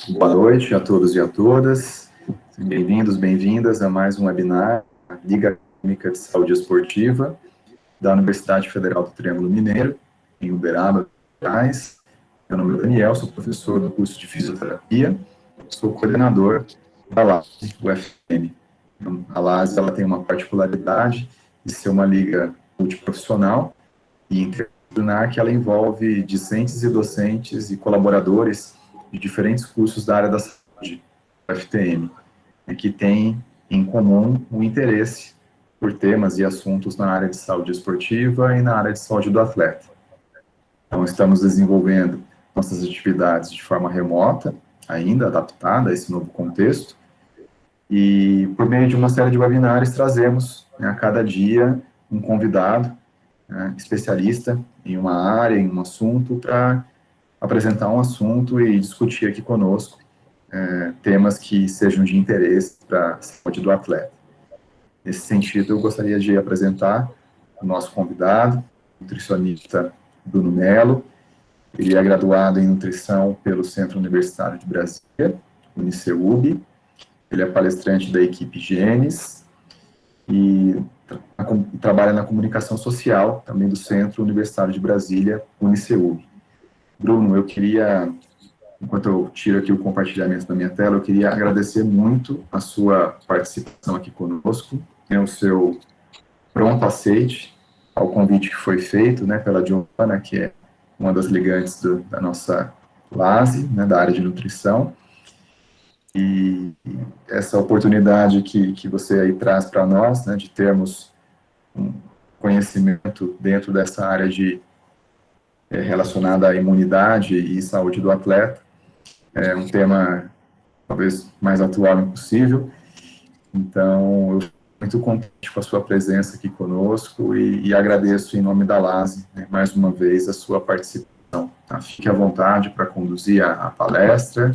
Boa noite a todos e a todas. Bem-vindos, bem-vindas a mais um webinar Liga Acadêmica de Saúde Esportiva da Universidade Federal do Triângulo Mineiro, em Uberaba, Minas Gerais. Meu nome é Daniel, sou professor do curso de Fisioterapia, sou coordenador da LASE UFM. A LASE ela tem uma particularidade de ser uma liga multiprofissional e interdisciplinar que ela envolve discentes e docentes e colaboradores de diferentes cursos da área da saúde, FTM, que têm em comum o interesse por temas e assuntos na área de saúde esportiva e na área de saúde do atleta. Então, estamos desenvolvendo nossas atividades de forma remota, ainda adaptada a esse novo contexto, e por meio de uma série de webinars trazemos, a cada dia, um convidado, especialista em uma área, em um assunto, para apresentar um assunto e discutir aqui conosco temas que sejam de interesse para a saúde do atleta. Nesse sentido, eu gostaria de apresentar o nosso convidado, nutricionista Bruno Melo. Ele é graduado em nutrição pelo Centro Universitário de Brasília, Uniceub. Ele é palestrante da equipe Genes e trabalha na comunicação social, também do Centro Universitário de Brasília, Uniceub. Bruno, eu queria, enquanto eu tiro aqui o compartilhamento da minha tela, eu queria agradecer muito a sua participação aqui conosco, o seu pronto aceite ao convite que foi feito, pela Giovana, que é uma das ligantes da nossa LASE, da área de nutrição, e essa oportunidade que você aí traz para nós, de termos um conhecimento dentro dessa área relacionada à imunidade e saúde do atleta, é um tema talvez mais atual impossível. Então, eu estou muito contente com a sua presença aqui conosco e agradeço em nome da LASE, mais uma vez, a sua participação. Tá? Fique à vontade para conduzir a palestra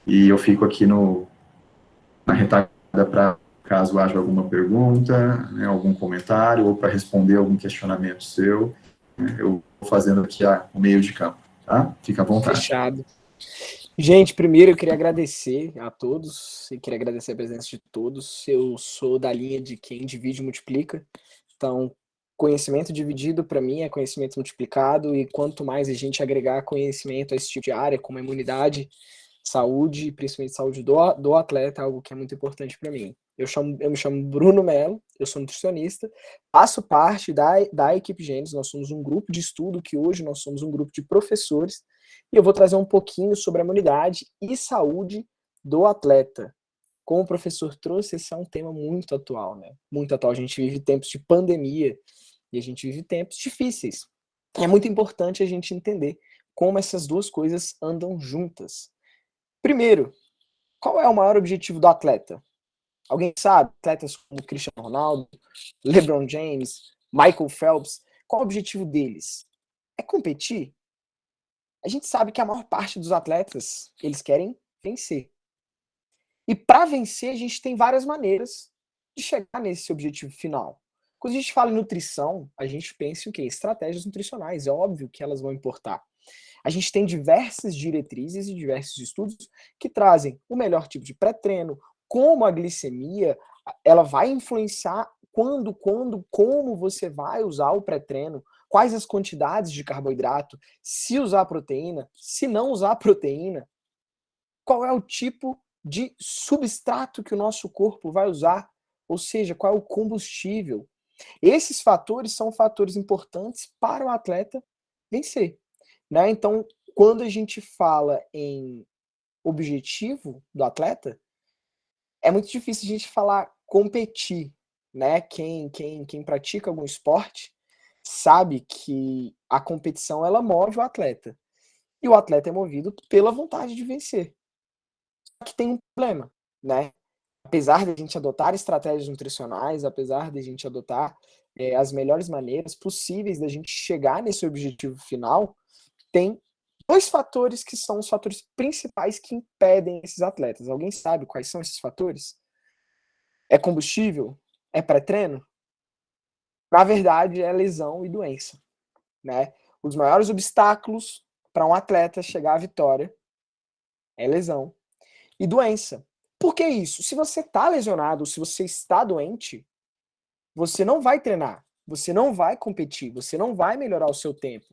e eu fico aqui na retaguarda para, caso haja alguma pergunta, algum comentário ou para responder algum questionamento seu, eu vou fazendo aqui o meio de campo. Tá? Fique à vontade. Fechado. Gente, primeiro eu queria agradecer a todos, e queria agradecer a presença de todos. Eu sou da linha de quem divide e multiplica, então conhecimento dividido para mim é conhecimento multiplicado, e quanto mais a gente agregar conhecimento a esse tipo de área, como a imunidade, saúde, principalmente saúde do atleta, é algo que é muito importante para mim. Eu me chamo Bruno Melo, eu sou nutricionista, faço parte da equipe Genes. Nós somos um grupo de estudo que hoje nós somos um grupo de professores, e eu vou trazer um pouquinho sobre a imunidade e saúde do atleta. Como o professor trouxe, esse é um tema muito atual, né? Muito atual. A gente vive tempos de pandemia e a gente vive tempos difíceis. É muito importante a gente entender como essas duas coisas andam juntas. Primeiro, qual é o maior objetivo do atleta? Alguém sabe? Atletas como Cristiano Ronaldo, LeBron James, Michael Phelps, qual é o objetivo deles? É competir? A gente sabe que a maior parte dos atletas, eles querem vencer. E para vencer, a gente tem várias maneiras de chegar nesse objetivo final. Quando a gente fala em nutrição, a gente pensa em o quê? Estratégias nutricionais. É óbvio que elas vão importar. A gente tem diversas diretrizes e diversos estudos que trazem o melhor tipo de pré-treino, como a glicemia, ela vai influenciar como você vai usar o pré-treino, quais as quantidades de carboidrato, se usar proteína, se não usar proteína, qual é o tipo de substrato que o nosso corpo vai usar, ou seja, qual é o combustível. Esses fatores são fatores importantes para o atleta vencer. Né? Então, quando a gente fala em objetivo do atleta, é muito difícil a gente falar competir. Né? Quem pratica algum esporte sabe que a competição ela move o atleta. E o atleta é movido pela vontade de vencer. Só que tem um problema, né? Apesar de a gente adotar estratégias nutricionais, apesar de a gente adotar as melhores maneiras possíveis da gente chegar nesse objetivo final, tem dois fatores que são os fatores principais que impedem esses atletas. Alguém sabe quais são esses fatores? É combustível? É pré-treino? Na verdade, é lesão e doença. Né? Os maiores obstáculos para um atleta chegar à vitória é lesão e doença. Por que isso? Se você está lesionado, se você está doente, você não vai treinar, você não vai competir, você não vai melhorar o seu tempo.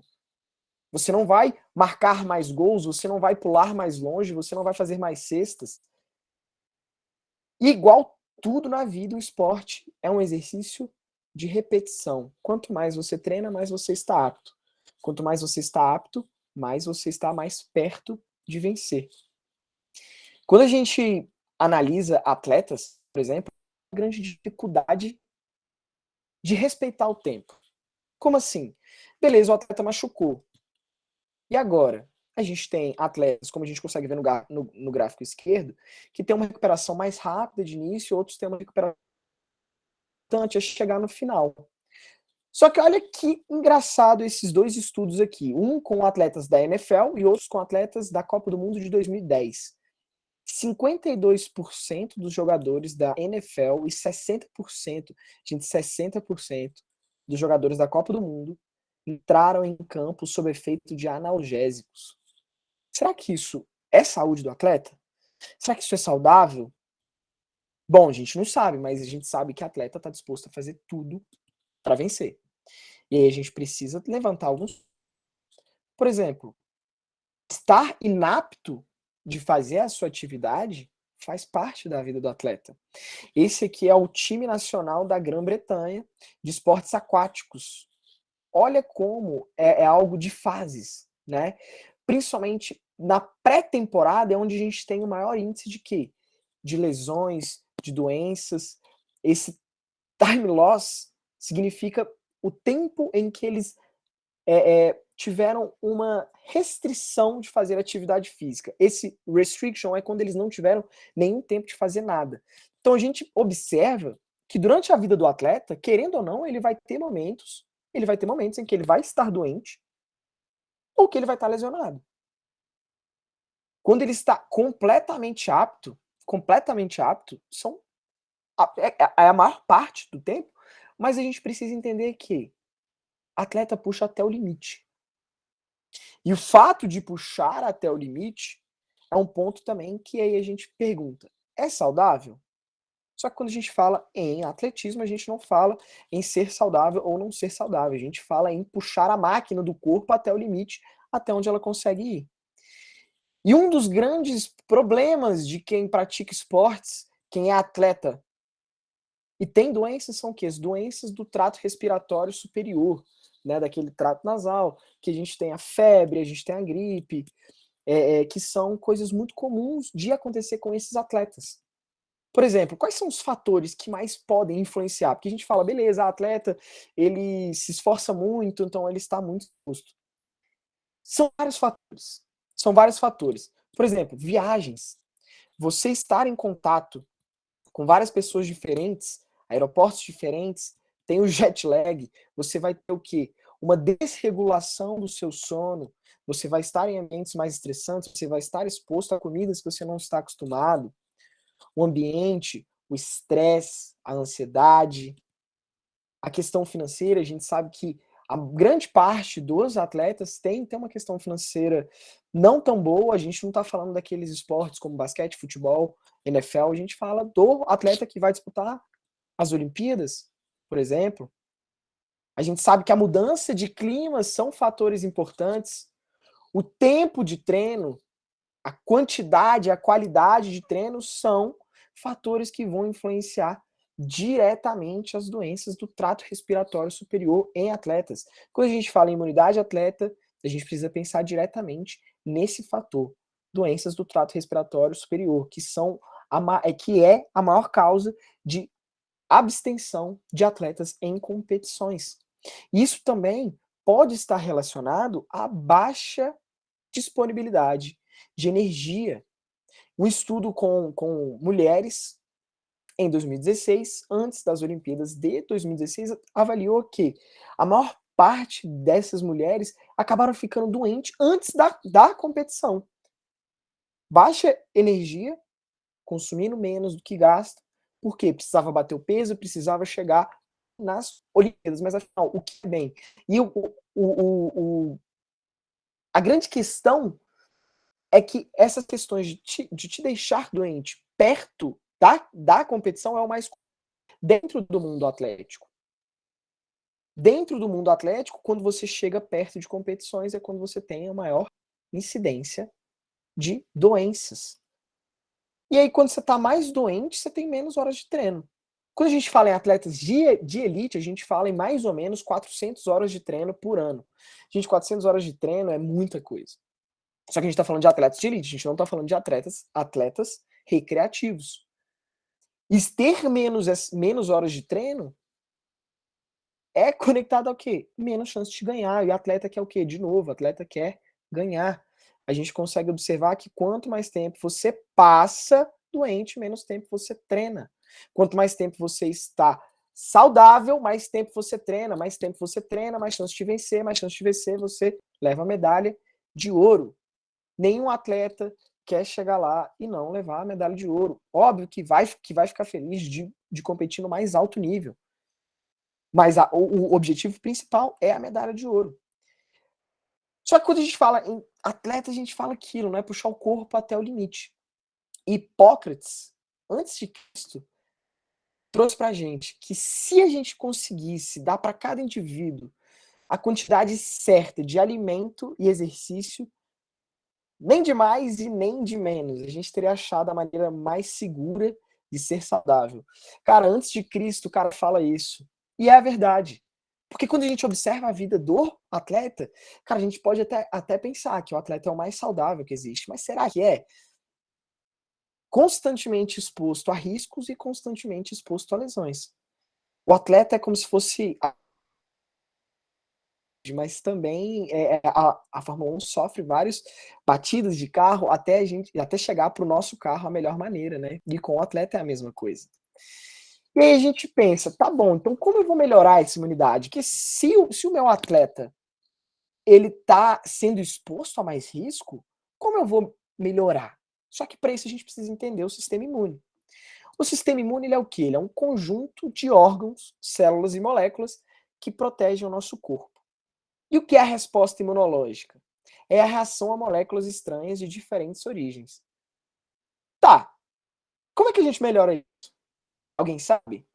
Você não vai marcar mais gols, você não vai pular mais longe, você não vai fazer mais cestas. E igual tudo na vida, o esporte é um exercício de repetição. Quanto mais você treina, mais você está apto. Quanto mais você está apto, mais você está mais perto de vencer. Quando a gente analisa atletas, por exemplo, a grande dificuldade de respeitar o tempo. Como assim? Beleza, o atleta machucou. E agora? A gente tem atletas, como a gente consegue ver no gráfico esquerdo, que tem uma recuperação mais rápida de início, outros têm uma recuperação a chegar no final. Só que olha que engraçado esses dois estudos aqui, um com atletas da NFL e outros com atletas da Copa do Mundo de 2010. 52% dos jogadores da NFL e 60%, gente, 60% dos jogadores da Copa do Mundo entraram em campo sob efeito de analgésicos. Será que isso é saúde do atleta? Será que isso é saudável? Bom, a gente não sabe, mas a gente sabe que o atleta está disposto a fazer tudo para vencer. E aí a gente precisa levantar alguns. Por exemplo, estar inapto de fazer a sua atividade faz parte da vida do atleta. Esse aqui é o time nacional da Grã-Bretanha de esportes aquáticos. Olha como é algo de fases, né? Principalmente na pré-temporada é onde a gente tem o maior índice de quê? De lesões, de doenças. Esse time loss significa o tempo em que eles tiveram uma restrição de fazer atividade física. Esse restriction é quando eles não tiveram nenhum tempo de fazer nada. Então a gente observa que durante a vida do atleta, querendo ou não, ele vai ter momentos em que ele vai estar doente ou que ele vai estar lesionado. Quando ele está completamente apto, é a maior parte do tempo, mas a gente precisa entender que atleta puxa até o limite. E o fato de puxar até o limite é um ponto também que aí a gente pergunta: é saudável? Só que quando a gente fala em atletismo, a gente não fala em ser saudável ou não ser saudável. A gente fala em puxar a máquina do corpo até o limite, até onde ela consegue ir. E um dos grandes problemas de quem pratica esportes, quem é atleta e tem doenças, são o quê? As doenças do trato respiratório superior, né? Daquele trato nasal, que a gente tem a febre, a gente tem a gripe, que são coisas muito comuns de acontecer com esses atletas. Por exemplo, quais são os fatores que mais podem influenciar? Porque a gente fala, beleza, o atleta, ele se esforça muito, então ele está muito exposto. São vários fatores. São vários fatores. Por exemplo, viagens. Você estar em contato com várias pessoas diferentes, aeroportos diferentes, tem o jet lag, você vai ter o quê? Uma desregulação do seu sono, você vai estar em ambientes mais estressantes, você vai estar exposto a comidas que você não está acostumado, o ambiente, o estresse, a ansiedade, a questão financeira, a gente sabe que a grande parte dos atletas tem uma questão financeira não tão boa, a gente não está falando daqueles esportes como basquete, futebol, NFL, a gente fala do atleta que vai disputar as Olimpíadas, por exemplo. A gente sabe que a mudança de clima são fatores importantes, o tempo de treino, a quantidade, a qualidade de treino são fatores que vão influenciar diretamente as doenças do trato respiratório superior em atletas. Quando a gente fala em imunidade atleta, a gente precisa pensar diretamente nesse fator, doenças do trato respiratório superior, que é a maior causa de abstenção de atletas em competições. Isso também pode estar relacionado à baixa disponibilidade de energia. Um estudo com mulheres em 2016, antes das Olimpíadas de 2016, avaliou que a maior parte dessas mulheres acabaram ficando doentes antes da competição. Baixa energia, consumindo menos do que gasta, porque precisava bater o peso, precisava chegar nas Olimpíadas, mas afinal, o que é bem? E a grande questão é que essas questões de te deixar doente perto da competição é o mais dentro do mundo atlético. Dentro do mundo atlético, quando você chega perto de competições, é quando você tem a maior incidência de doenças. E aí, quando você está mais doente, você tem menos horas de treino. Quando a gente fala em atletas de elite, a gente fala em mais ou menos 400 horas de treino por ano. Gente, 400 horas de treino é muita coisa. Só que a gente está falando de atletas de elite, a gente não está falando de atletas recreativos. E ter menos horas de treino é conectado ao quê? Menos chance de ganhar. E o atleta quer o quê? De novo, o atleta quer ganhar. A gente consegue observar que quanto mais tempo você passa doente, menos tempo você treina. Quanto mais tempo você está saudável, mais tempo você treina. Mais tempo você treina, mais chance de vencer. Mais chance de vencer, você leva a medalha de ouro. Nenhum atleta quer chegar lá e não levar a medalha de ouro. Óbvio que vai ficar feliz de competir no mais alto nível. Mas o objetivo principal é a medalha de ouro. Só que quando a gente fala em atleta, a gente fala aquilo, né? Puxar o corpo até o limite. Hipócrates, antes de Cristo, trouxe pra gente que se a gente conseguisse dar para cada indivíduo a quantidade certa de alimento e exercício, nem de mais e nem de menos, a gente teria achado a maneira mais segura de ser saudável. Cara, antes de Cristo, o cara fala isso. E é a verdade. Porque quando a gente observa a vida do atleta, cara, a gente pode até pensar que o atleta é o mais saudável que existe. Mas será que é? Constantemente exposto a riscos e constantemente exposto a lesões. O atleta é como se fosse... Mas também a Fórmula 1 sofre várias batidas de carro até chegar para o nosso carro a melhor maneira, né? E com o atleta é a mesma coisa. E aí a gente pensa, tá bom, então como eu vou melhorar essa imunidade? Que se o meu atleta ele tá sendo exposto a mais risco, como eu vou melhorar? Só que para isso a gente precisa entender o sistema imune. O sistema imune ele é o quê? Ele é um conjunto de órgãos, células e moléculas que protegem o nosso corpo. E o que é a resposta imunológica? É a reação a moléculas estranhas de diferentes origens. Tá, como é que a gente melhora isso? Alguém sabe?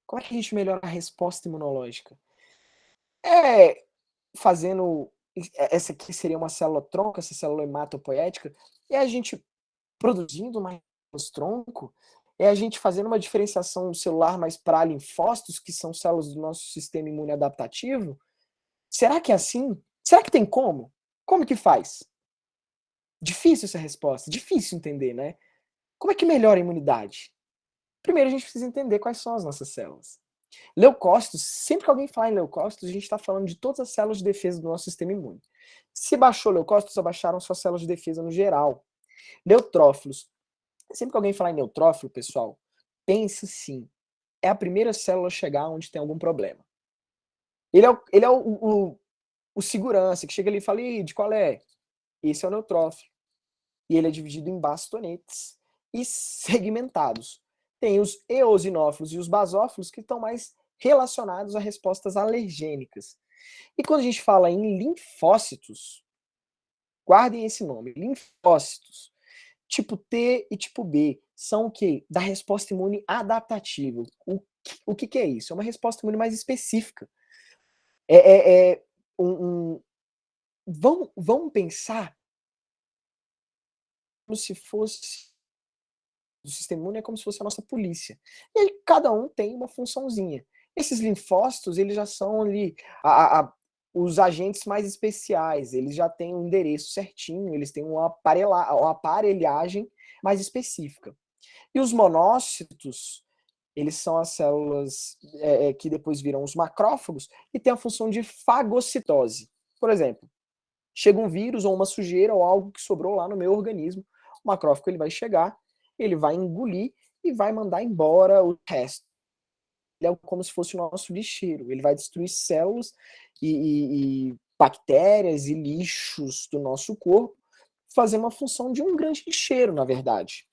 Como é que a gente melhora a resposta imunológica? É fazendo... Essa aqui seria uma célula-tronco, essa célula hematopoética, é a gente produzindo mais tronco, é a gente fazendo uma diferenciação celular mais para linfócitos, que são células do nosso sistema imune adaptativo. Será que é assim? Será que tem como? Como que faz? Difícil essa resposta, difícil entender, né? Como é que melhora a imunidade? Primeiro a gente precisa entender quais são as nossas células. Leucócitos, sempre que alguém fala em leucócitos, a gente está falando de todas as células de defesa do nosso sistema imune. Se baixou leucócitos, abaixaram suas células de defesa no geral. Neutrófilos. Sempre que alguém falar em neutrófilo, pessoal, pense sim. É a primeira célula a chegar onde tem algum problema. Ele é o segurança, que chega ali e fala, de qual é? Esse é o neutrófilo. E ele é dividido em bastonetes e segmentados. Tem os eosinófilos e os basófilos que estão mais relacionados a respostas alergênicas. E quando a gente fala em linfócitos, guardem esse nome, linfócitos, tipo T e tipo B, são o quê? Da resposta imune adaptativa. O que é isso? É uma resposta imune mais específica. Vamos pensar como se fosse... O sistema imune é como se fosse a nossa polícia. E aí cada um tem uma funçãozinha. Esses linfócitos, eles já são ali os agentes mais especiais, eles já têm um endereço certinho, eles têm uma aparelhagem mais específica. E os monócitos, eles são as células que depois viram os macrófagos e têm a função de fagocitose. Por exemplo, chega um vírus ou uma sujeira ou algo que sobrou lá no meu organismo, o macrófago ele vai chegar, ele vai engolir e vai mandar embora o resto. Ele é como se fosse o nosso lixeiro. Ele vai destruir células e bactérias e lixos do nosso corpo, fazer uma função de um grande lixeiro, na verdade.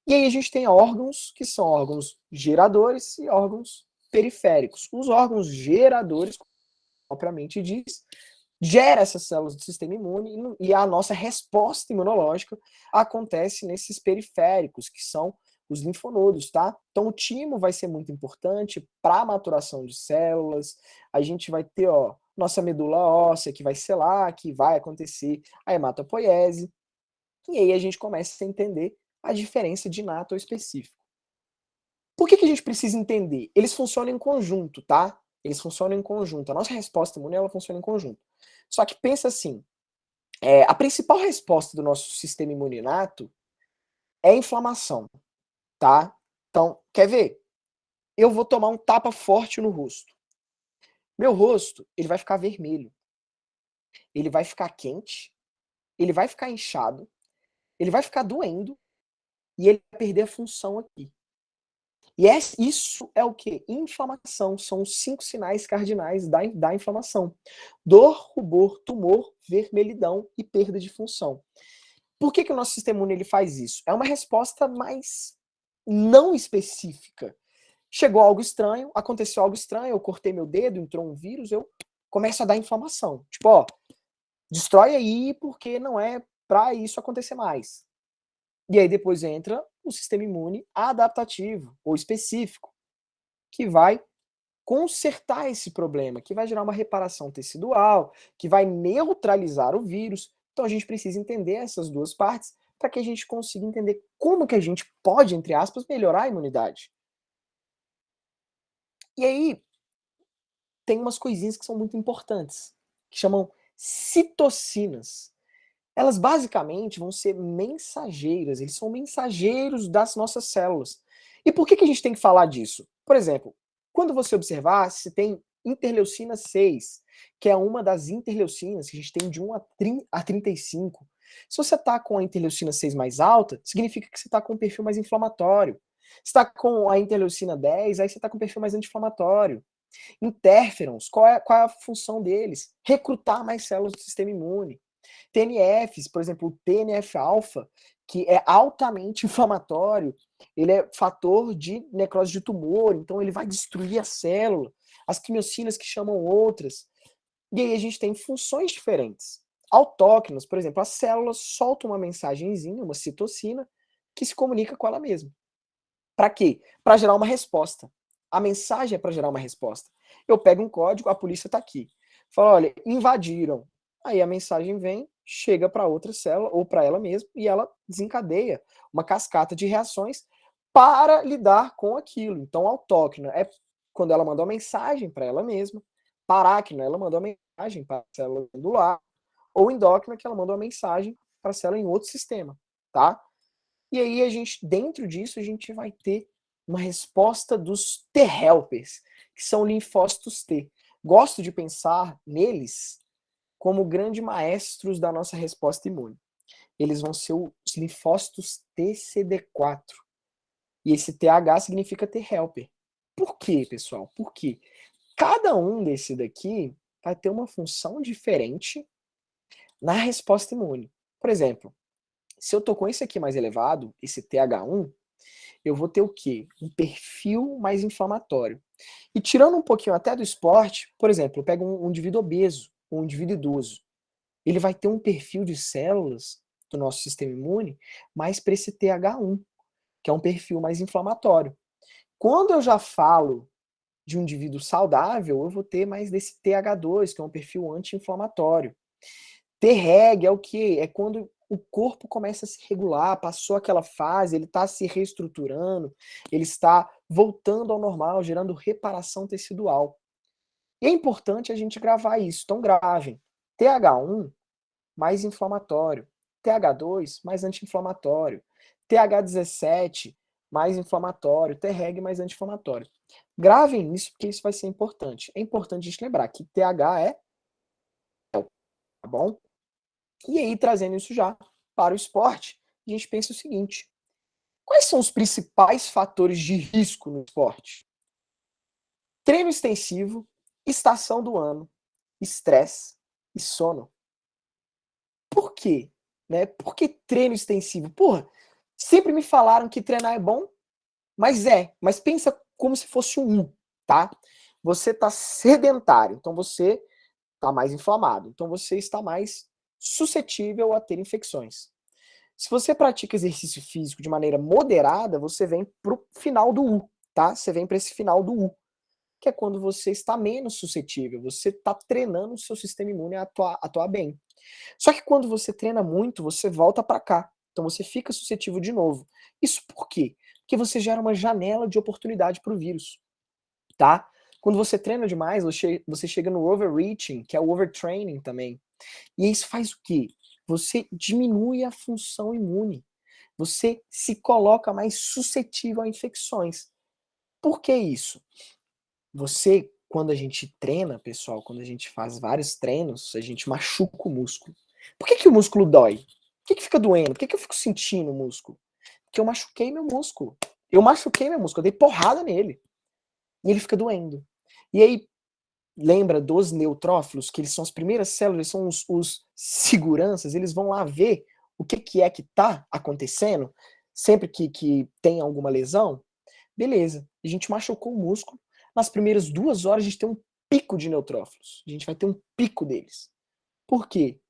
E aí a gente tem órgãos que são órgãos geradores e órgãos periféricos. Os órgãos geradores, propriamente diz, gera essas células do sistema imune e a nossa resposta imunológica acontece nesses periféricos, que são os linfonodos, tá? Então o timo vai ser muito importante para a maturação de células. A gente vai ter, ó, nossa medula óssea que vai selar, que vai acontecer a hematopoiese. E aí a gente começa a entender a diferença de inato ou específico. Por que a gente precisa entender? Eles funcionam em conjunto, tá? Eles funcionam em conjunto. A nossa resposta imune, ela funciona em conjunto. Só que pensa assim, a principal resposta do nosso sistema imune inato é a inflamação, tá? Então, quer ver? Eu vou tomar um tapa forte no rosto. Meu rosto, ele vai ficar vermelho. Ele vai ficar quente, ele vai ficar inchado, ele vai ficar doendo e ele vai perder a função aqui. E isso é o que? Inflamação. São os 5 sinais cardinais da inflamação. Dor, rubor, tumor, vermelhidão e perda de função. Por que o nosso sistema imune ele faz isso? É uma resposta mais não específica. Chegou algo estranho, aconteceu algo estranho, eu cortei meu dedo, entrou um vírus, eu começo a dar inflamação. Tipo, ó, destrói aí porque não é para isso acontecer mais. E aí depois entra o sistema imune adaptativo ou específico, que vai consertar esse problema, que vai gerar uma reparação tecidual, que vai neutralizar o vírus. Então a gente precisa entender essas duas partes para que a gente consiga entender como que a gente pode, entre aspas, melhorar a imunidade. E aí tem umas coisinhas que são muito importantes, que chamam citocinas. Elas basicamente vão ser mensageiras, eles são mensageiros das nossas células. E por que a gente tem que falar disso? Por exemplo, quando você observar, se tem interleucina 6, que é uma das interleucinas, que a gente tem de 1 a 35. Se você está com a interleucina 6 mais alta, significa que você está com um perfil mais inflamatório. Se está com a interleucina 10, aí você está com um perfil mais anti-inflamatório. Interferons, qual é a função deles? Recrutar mais células do sistema imune. TNFs, por exemplo, o TNF-alfa, que é altamente inflamatório, ele é fator de necrose de tumor, então ele vai destruir a célula. As quimiocinas que chamam outras. E aí a gente tem funções diferentes. Autócrinas, por exemplo, a célula solta uma mensagenzinha, uma citocina, que se comunica com ela mesma. Para quê? Para gerar uma resposta. A mensagem é para gerar uma resposta. Eu pego um código, a polícia está aqui. Fala, olha, invadiram. Aí a mensagem vem, chega para outra célula ou para ela mesma e ela desencadeia uma cascata de reações para lidar com aquilo. Então, autócrina é quando ela mandou a mensagem para ela mesma. Parácrina, ela mandou a mensagem para a célula glandular. Ou endócrina, que ela mandou a mensagem para a célula em outro sistema, tá? E aí a gente, dentro disso, a gente vai ter uma resposta dos T-helpers, que são linfócitos T. Gosto de pensar neles como grandes maestros da nossa resposta imune. Eles vão ser os linfócitos TCD4. E esse TH significa T-helper. Por quê, pessoal? Porque cada um desse daqui vai ter uma função diferente na resposta imune. Por exemplo, se eu tô com esse aqui mais elevado, esse TH1, eu vou ter o quê? Um perfil mais inflamatório. E tirando um pouquinho até do esporte, por exemplo, eu pego um indivíduo obeso, um indivíduo idoso. Ele vai ter um perfil de células do nosso sistema imune mais para esse TH1, que é um perfil mais inflamatório. Quando eu já falo de um indivíduo saudável, eu vou ter mais desse TH2, que é um perfil anti-inflamatório. T-reg é o quê? É quando o corpo começa a se regular, passou aquela fase, ele está se reestruturando, ele está voltando ao normal, gerando reparação tecidual. E é importante a gente gravar isso, então gravem. TH1, mais inflamatório. TH2, mais anti-inflamatório. TH17, mais inflamatório. T-reg, mais anti-inflamatório. Gravem isso, porque isso vai ser importante. É importante a gente lembrar que TH é, tá bom? E aí, trazendo isso já para o esporte, a gente pensa o seguinte: quais são os principais fatores de risco no esporte? Treino extensivo, estação do ano, estresse e sono. Por quê? Né? Por que treino extensivo? Porra, sempre me falaram que treinar é bom, mas pensa como se fosse um, tá? Você tá sedentário, então você está mais inflamado. Então você está mais suscetível a ter infecções. Se você pratica exercício físico de maneira moderada, você vem para o final do U, tá? Você vem para esse final do U, que é quando você está menos suscetível, você está treinando o seu sistema imune a atuar bem. Só que quando você treina muito, você volta para cá. Então você fica suscetível de novo. Isso por quê? Porque você gera uma janela de oportunidade para o vírus, tá? Quando você treina demais, você chega no overreaching, que é o overtraining também. E isso faz o quê? Você diminui a função imune. Você se coloca mais suscetível a infecções. Por que isso? Você, quando a gente treina, pessoal, quando a gente faz vários treinos, a gente machuca o músculo. Por que o músculo dói? Por que fica doendo? Por que eu fico sentindo o músculo? Porque eu machuquei meu músculo. Eu machuquei meu músculo, eu dei porrada nele. E ele fica doendo. E aí, lembra dos neutrófilos, que eles são as primeiras células, eles são os seguranças, eles vão lá ver o que é que tá acontecendo, sempre que tem alguma lesão. Beleza, a gente machucou o músculo, nas primeiras 2 horas a gente tem um pico de neutrófilos, a gente vai ter um pico deles. Por quê?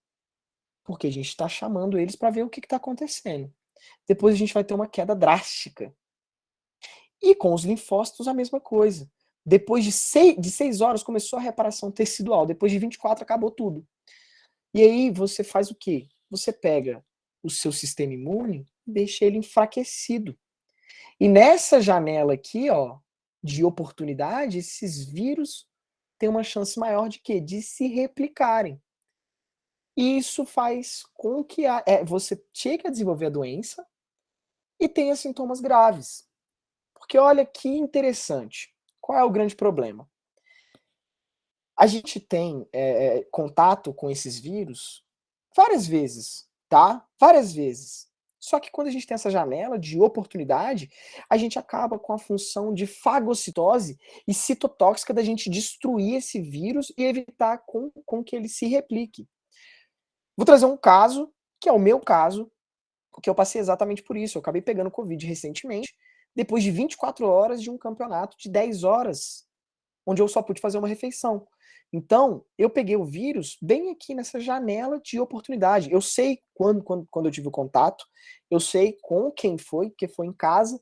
Porque a gente está chamando eles para ver o que está acontecendo. Depois a gente vai ter uma queda drástica. E com os linfócitos a mesma coisa. Depois de 6 horas começou a reparação tecidual, depois de 24 acabou tudo. E aí você faz o quê? Você pega o seu sistema imune e deixa ele enfraquecido. E nessa janela aqui, ó, de oportunidade, esses vírus têm uma chance maior de quê? De se replicarem. E isso faz com que você chegue a desenvolver a doença e tenha sintomas graves. Porque olha que interessante. Qual é o grande problema? A gente tem contato com esses vírus várias vezes, tá? Várias vezes. Só que quando a gente tem essa janela de oportunidade, a gente acaba com a função de fagocitose e citotóxica da gente destruir esse vírus e evitar com que ele se replique. Vou trazer um caso, que é o meu caso, porque eu passei exatamente por isso. Eu acabei pegando Covid recentemente, depois de 24 horas de um campeonato de 10 horas, onde eu só pude fazer uma refeição. Então, eu peguei o vírus bem aqui nessa janela de oportunidade. Eu sei quando eu tive o contato, eu sei com quem foi, porque foi em casa,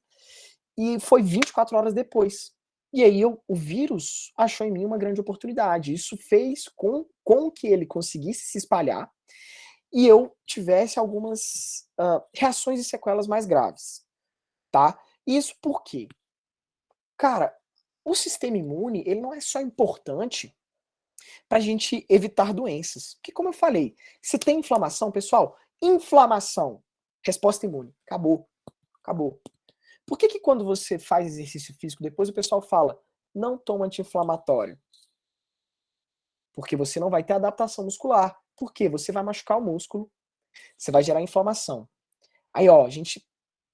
e foi 24 horas depois. E aí o vírus achou em mim uma grande oportunidade. Isso fez com que ele conseguisse se espalhar e eu tivesse algumas reações e sequelas mais graves, tá? Isso por quê? Cara, o sistema imune, ele não é só importante para a gente evitar doenças. Porque, como eu falei, se tem inflamação, pessoal, inflamação, resposta imune, acabou, acabou. Por que quando você faz exercício físico, depois o pessoal fala, não toma anti-inflamatório? Porque você não vai ter adaptação muscular. Por quê? Você vai machucar o músculo, você vai gerar inflamação. Aí, ó, a gente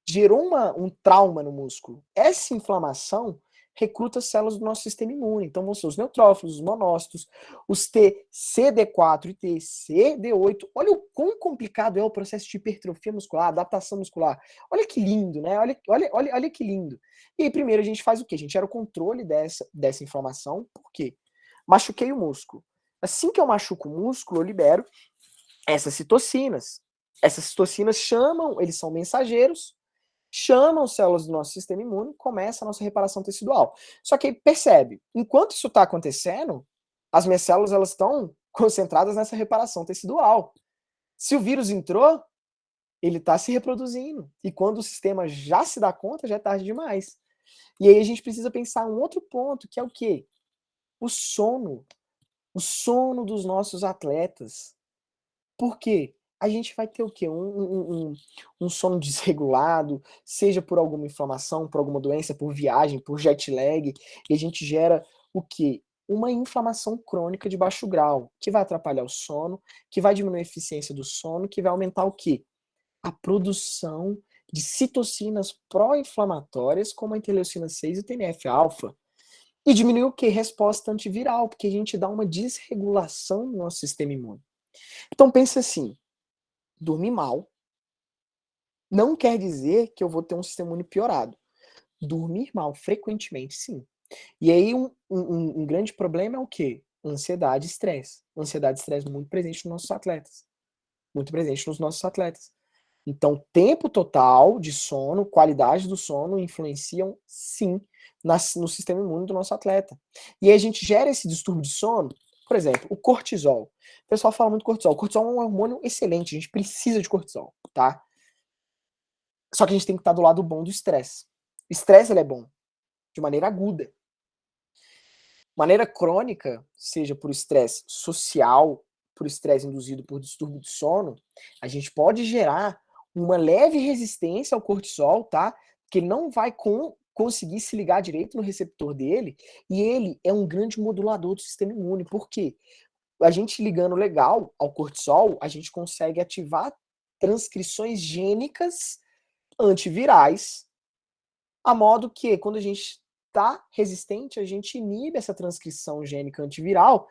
gerou um trauma no músculo. Essa inflamação recruta células do nosso sistema imune. Então vão ser os neutrófilos, os monócitos, os TCD4 e TCD8. Olha o quão complicado é o processo de hipertrofia muscular, adaptação muscular. Olha que lindo, né? Olha que lindo. E aí, primeiro a gente faz o quê? A gente gera o controle dessa inflamação. Por quê? Machuquei o músculo. Assim que eu machuco o músculo, eu libero essas citocinas. Essas citocinas eles são mensageiros, chamam células do nosso sistema imune, começa a nossa reparação tecidual. Só que aí percebe, enquanto isso está acontecendo, as minhas células elas estão concentradas nessa reparação tecidual. Se o vírus entrou, ele está se reproduzindo. E quando o sistema já se dá conta, já é tarde demais. E aí a gente precisa pensar um outro ponto, que é o quê? O sono. O sono dos nossos atletas. Por quê? A gente vai ter o quê? Um sono desregulado, seja por alguma inflamação, por alguma doença, por viagem, por jet lag, e a gente gera o quê? Uma inflamação crônica de baixo grau, que vai atrapalhar o sono, que vai diminuir a eficiência do sono, que vai aumentar o quê? A produção de citocinas pró-inflamatórias, como a interleucina 6 e o TNF-alfa. E diminuir o quê? Resposta antiviral, porque a gente dá uma desregulação no nosso sistema imune. Então pensa assim, dormir mal não quer dizer que eu vou ter um sistema imune piorado. Dormir mal frequentemente, sim. E aí um grande problema é o quê? Ansiedade e estresse. Ansiedade e estresse muito presente nos nossos atletas. Muito presente nos nossos atletas. Então, tempo total de sono, qualidade do sono influenciam, sim, no sistema imune do nosso atleta. E aí a gente gera esse distúrbio de sono, por exemplo, o cortisol. O pessoal fala muito cortisol. O cortisol é um hormônio excelente, a gente precisa de cortisol, tá? Só que a gente tem que estar do lado bom do estresse. Estresse, ele é bom, de maneira aguda. Maneira crônica, seja por estresse social, por estresse induzido por distúrbio de sono, a gente pode gerar uma leve resistência ao cortisol, tá? Que ele não vai conseguir se ligar direito no receptor dele, e ele é um grande modulador do sistema imune. Por quê? A gente ligando legal ao cortisol, a gente consegue ativar transcrições gênicas antivirais, a modo que quando a gente está resistente, a gente inibe essa transcrição gênica antiviral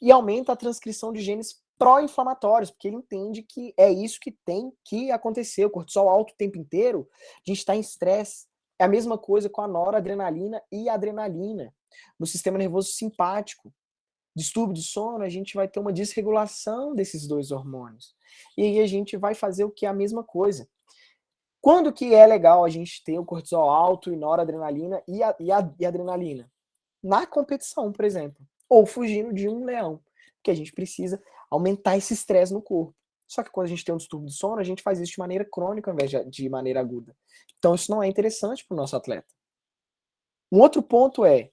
e aumenta a transcrição de genes pró-inflamatórios, porque ele entende que é isso que tem que acontecer. O cortisol alto o tempo inteiro, a gente está em estresse. É a mesma coisa com a noradrenalina e a adrenalina. No sistema nervoso simpático, distúrbio de sono, a gente vai ter uma desregulação desses dois hormônios. E aí a gente vai fazer o que é a mesma coisa. Quando que é legal a gente ter o cortisol alto e noradrenalina e adrenalina? Na competição, por exemplo. Ou fugindo de um leão. Porque a gente precisa aumentar esse estresse no corpo. Só que quando a gente tem um distúrbio de sono, a gente faz isso de maneira crônica ao invés de maneira aguda. Então isso não é interessante para o nosso atleta. Um outro ponto é,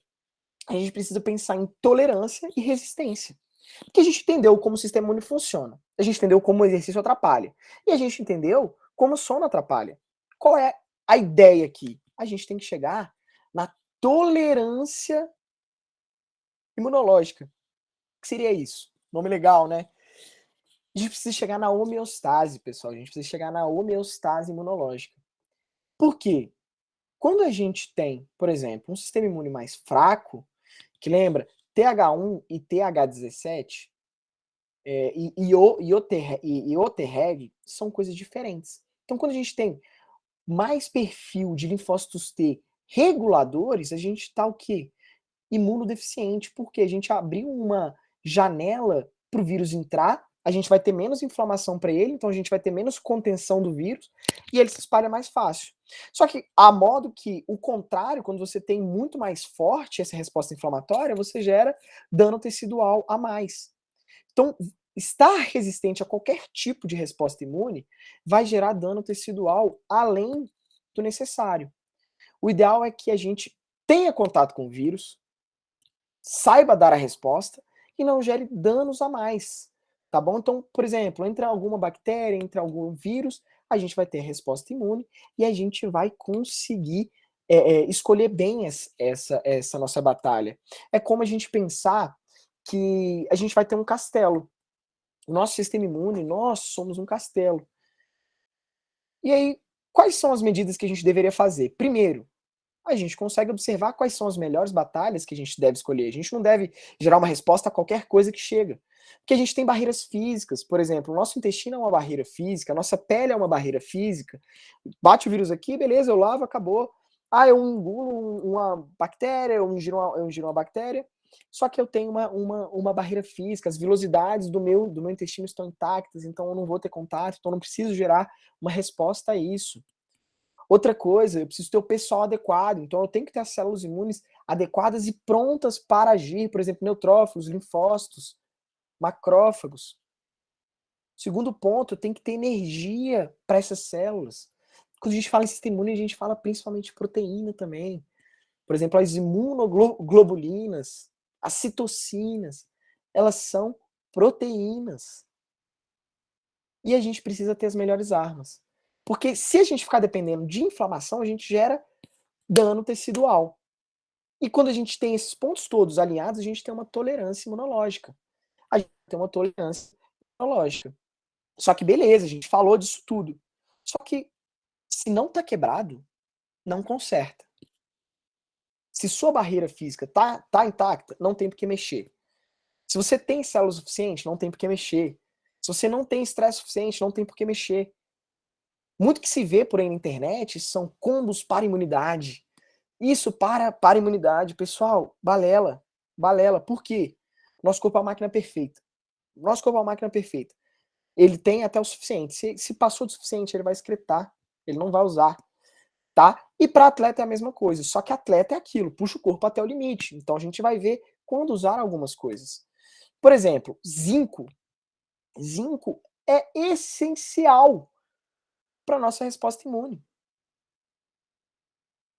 a gente precisa pensar em tolerância e resistência. Porque a gente entendeu como o sistema imune funciona. A gente entendeu como o exercício atrapalha. E a gente entendeu como o sono atrapalha. Qual é a ideia aqui? A gente tem que chegar na tolerância imunológica. O que seria isso? Nome legal, né? A gente precisa chegar na homeostase, pessoal. A gente precisa chegar na homeostase imunológica. Por quê? Quando a gente tem, por exemplo, um sistema imune mais fraco, que lembra TH1 e TH17, e o Treg são coisas diferentes. Então, quando a gente tem mais perfil de linfócitos T reguladores, a gente está o quê? Imunodeficiente, porque a gente abriu uma janela para o vírus entrar, a gente vai ter menos inflamação para ele, então a gente vai ter menos contenção do vírus e ele se espalha mais fácil. Só que, a modo que, o contrário, quando você tem muito mais forte essa resposta inflamatória, você gera dano tecidual a mais. Então, estar resistente a qualquer tipo de resposta imune vai gerar dano tecidual além do necessário. O ideal é que a gente tenha contato com o vírus, saiba dar a resposta e não gere danos a mais, tá bom? Então, por exemplo, entre alguma bactéria, entre algum vírus, a gente vai ter resposta imune e a gente vai conseguir escolher bem essa nossa batalha. É como a gente pensar que a gente vai ter um castelo. O nosso sistema imune, nós somos um castelo. E aí, quais são as medidas que a gente deveria fazer? Primeiro, a gente consegue observar quais são as melhores batalhas que a gente deve escolher. A gente não deve gerar uma resposta a qualquer coisa que chega. Porque a gente tem barreiras físicas, por exemplo, o nosso intestino é uma barreira física, a nossa pele é uma barreira física. Bate o vírus aqui, beleza, eu lavo, acabou. Ah, eu engulo uma bactéria, eu ingiro uma bactéria, só que eu tenho uma barreira física, as vilosidades do meu intestino estão intactas, então eu não vou ter contato, então eu não preciso gerar uma resposta a isso. Outra coisa, eu preciso ter o pessoal adequado, então eu tenho que ter as células imunes adequadas e prontas para agir, por exemplo, neutrófilos, linfócitos, macrófagos. Segundo ponto, eu tenho que ter energia para essas células. Quando a gente fala em sistema imune, a gente fala principalmente de proteína também. Por exemplo, as imunoglobulinas, as citocinas, elas são proteínas. E a gente precisa ter as melhores armas. Porque se a gente ficar dependendo de inflamação, a gente gera dano tecidual. E quando a gente tem esses pontos todos alinhados, a gente tem uma tolerância imunológica. A gente tem uma tolerância imunológica. Só que beleza, a gente falou disso tudo. Só que se não tá quebrado, não conserta. Se sua barreira física tá intacta, não tem por que mexer. Se você tem células suficientes, não tem por que mexer. Se você não tem estresse suficiente, não tem por que mexer. Muito que se vê por aí na internet são combos para imunidade. Isso para imunidade. Pessoal, balela. Balela. Por quê? Nosso corpo é uma máquina perfeita. Nosso corpo é uma máquina perfeita. Ele tem até o suficiente. Se passou do suficiente, ele vai excretar. Ele não vai usar. Tá? E para atleta é a mesma coisa. Só que atleta é aquilo, puxa o corpo até o limite. Então a gente vai ver quando usar algumas coisas. Por exemplo, zinco. Zinco é essencial para nossa resposta imune.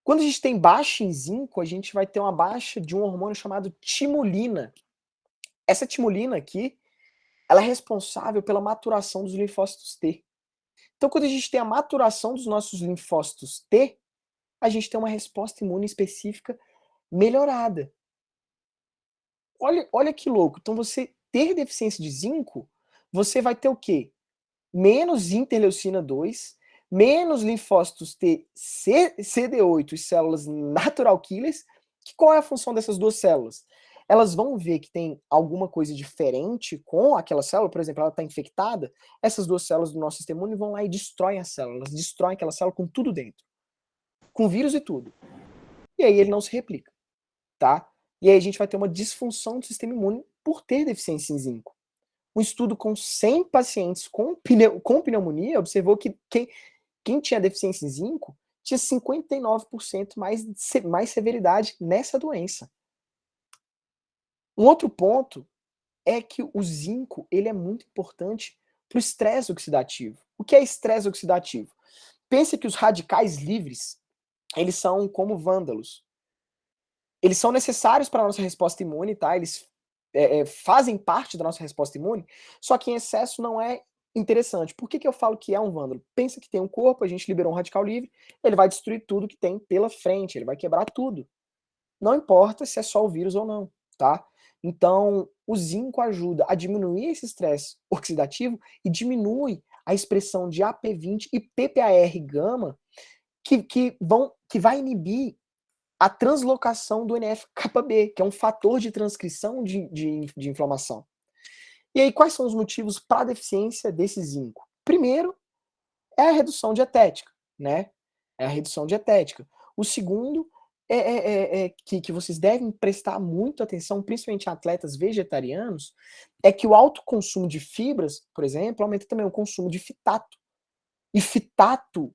Quando a gente tem baixa em zinco, a gente vai ter uma baixa de um hormônio chamado timulina. Essa timulina aqui, ela é responsável pela maturação dos linfócitos T. Então, quando a gente tem a maturação dos nossos linfócitos T, a gente tem uma resposta imune específica melhorada. Olha que louco. Então, você ter deficiência de zinco, você vai ter o quê? Menos interleucina 2, menos linfócitos T CD8 e células natural killers. Qual é a função dessas duas células? Elas vão ver que tem alguma coisa diferente com aquela célula, por exemplo, ela está infectada, essas duas células do nosso sistema imune vão lá e destroem a célula, elas destroem aquela célula com tudo dentro, com vírus e tudo. E aí ele não se replica, tá? E aí a gente vai ter uma disfunção do sistema imune por ter deficiência em zinco. Um estudo com 100 pacientes com pneumonia observou que quem tinha deficiência em zinco tinha 59% mais severidade nessa doença. Um outro ponto é que o zinco ele é muito importante para o estresse oxidativo. O que é estresse oxidativo? Pense que os radicais livres, eles são como vândalos. Eles são necessários para a nossa resposta imune, tá? Eles fazem parte da nossa resposta imune, só que em excesso não é interessante. Por que eu falo que é um vândalo? Pensa que tem um corpo, a gente liberou um radical livre, ele vai destruir tudo que tem pela frente, ele vai quebrar tudo. Não importa se é só o vírus ou não, tá? Então, o zinco ajuda a diminuir esse estresse oxidativo e diminui a expressão de AP20 e PPAR-gama que vai inibir a translocação do NF-κB, que é um fator de transcrição de inflamação. E aí, quais são os motivos para a deficiência desse zinco? Primeiro, é a redução dietética, né? É a redução dietética. O segundo que vocês devem prestar muita atenção, principalmente em atletas vegetarianos, é que o alto consumo de fibras, por exemplo, aumenta também o consumo de fitato. E fitato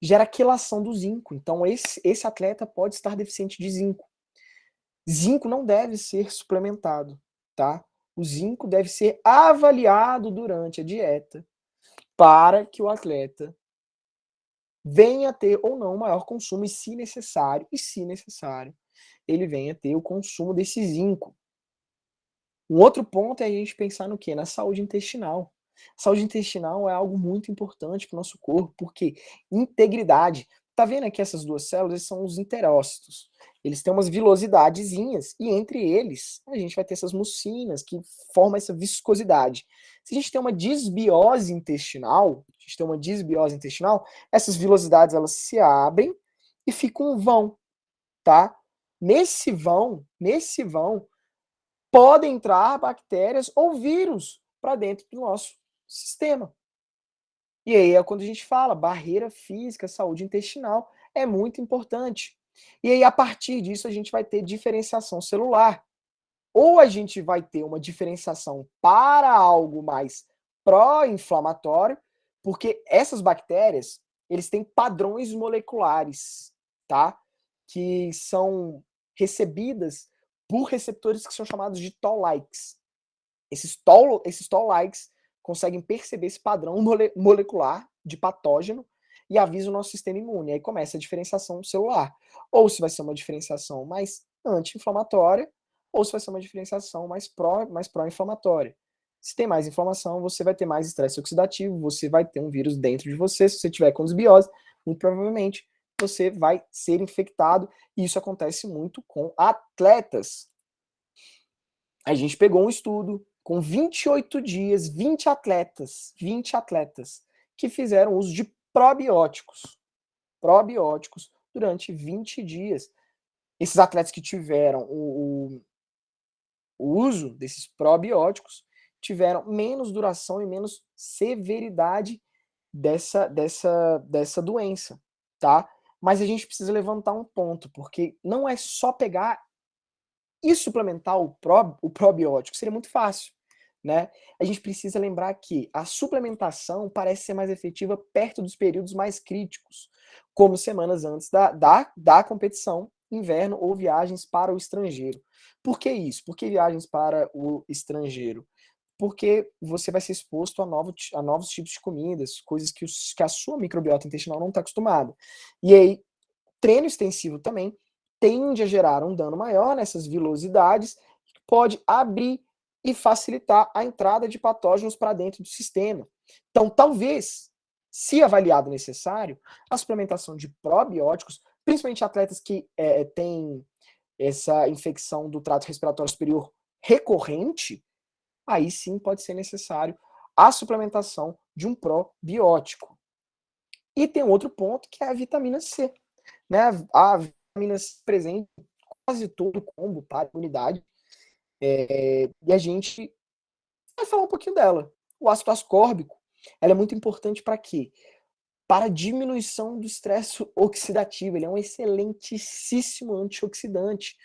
gera quelação do zinco. Então, esse atleta pode estar deficiente de zinco. Zinco não deve ser suplementado, tá? O zinco deve ser avaliado durante a dieta para que o atleta venha a ter ou não maior consumo e se necessário, ele venha a ter o consumo desse zinco. Um outro ponto é a gente pensar no quê? Na saúde intestinal. Saúde intestinal é algo muito importante para o nosso corpo, porque integridade. Tá vendo aqui essas duas células? Eles são os enterócitos. Eles têm umas vilosidadezinhas, e entre eles a gente vai ter essas mucinas que formam essa viscosidade. Se a gente tem uma disbiose intestinal, essas vilosidades elas se abrem e ficam um vão, tá? Nesse vão podem entrar bactérias ou vírus para dentro do nosso sistema. E aí é quando a gente fala barreira física, saúde intestinal, é muito importante. E aí, a partir disso, a gente vai ter diferenciação celular. Ou a gente vai ter uma diferenciação para algo mais pró-inflamatório, porque essas bactérias, eles têm padrões moleculares, tá? Que são recebidas por receptores que são chamados de Toll-likes. Esses Toll-likes conseguem perceber esse padrão molecular de patógeno e avisa o nosso sistema imune. Aí começa a diferenciação celular. Ou se vai ser uma diferenciação mais anti-inflamatória, ou se vai ser uma diferenciação mais pró-inflamatória. Se tem mais inflamação, você vai ter mais estresse oxidativo, você vai ter um vírus dentro de você. Se você tiver com desbiose, muito provavelmente você vai ser infectado. E isso acontece muito com atletas. A gente pegou um estudo com 28 dias, 20 atletas que fizeram uso de probióticos durante 20 dias. Esses atletas que tiveram o uso desses probióticos tiveram menos duração e menos severidade dessa doença, tá? Mas a gente precisa levantar um ponto, porque não é só pegar E suplementar o probiótico seria muito fácil, né? A gente precisa lembrar que a suplementação parece ser mais efetiva perto dos períodos mais críticos, como semanas antes da competição, inverno ou viagens para o estrangeiro. Por que isso? Por que viagens para o estrangeiro? Porque você vai ser exposto a novos tipos de comidas, coisas que a sua microbiota intestinal não está acostumada. E aí, treino extensivo também tende a gerar um dano maior nessas vilosidades, que pode abrir e facilitar a entrada de patógenos para dentro do sistema. Então, talvez, se avaliado necessário, a suplementação de probióticos, principalmente atletas que têm essa infecção do trato respiratório superior recorrente, aí sim pode ser necessário a suplementação de um probiótico. E tem um outro ponto que é a vitamina C. Né? A vitamina C presente em quase todo o combo para a imunidade. E a gente vai falar um pouquinho dela. O ácido ascórbico, ela é muito importante para quê? Para a diminuição do estresse oxidativo. Ele é um excelentíssimo antioxidante.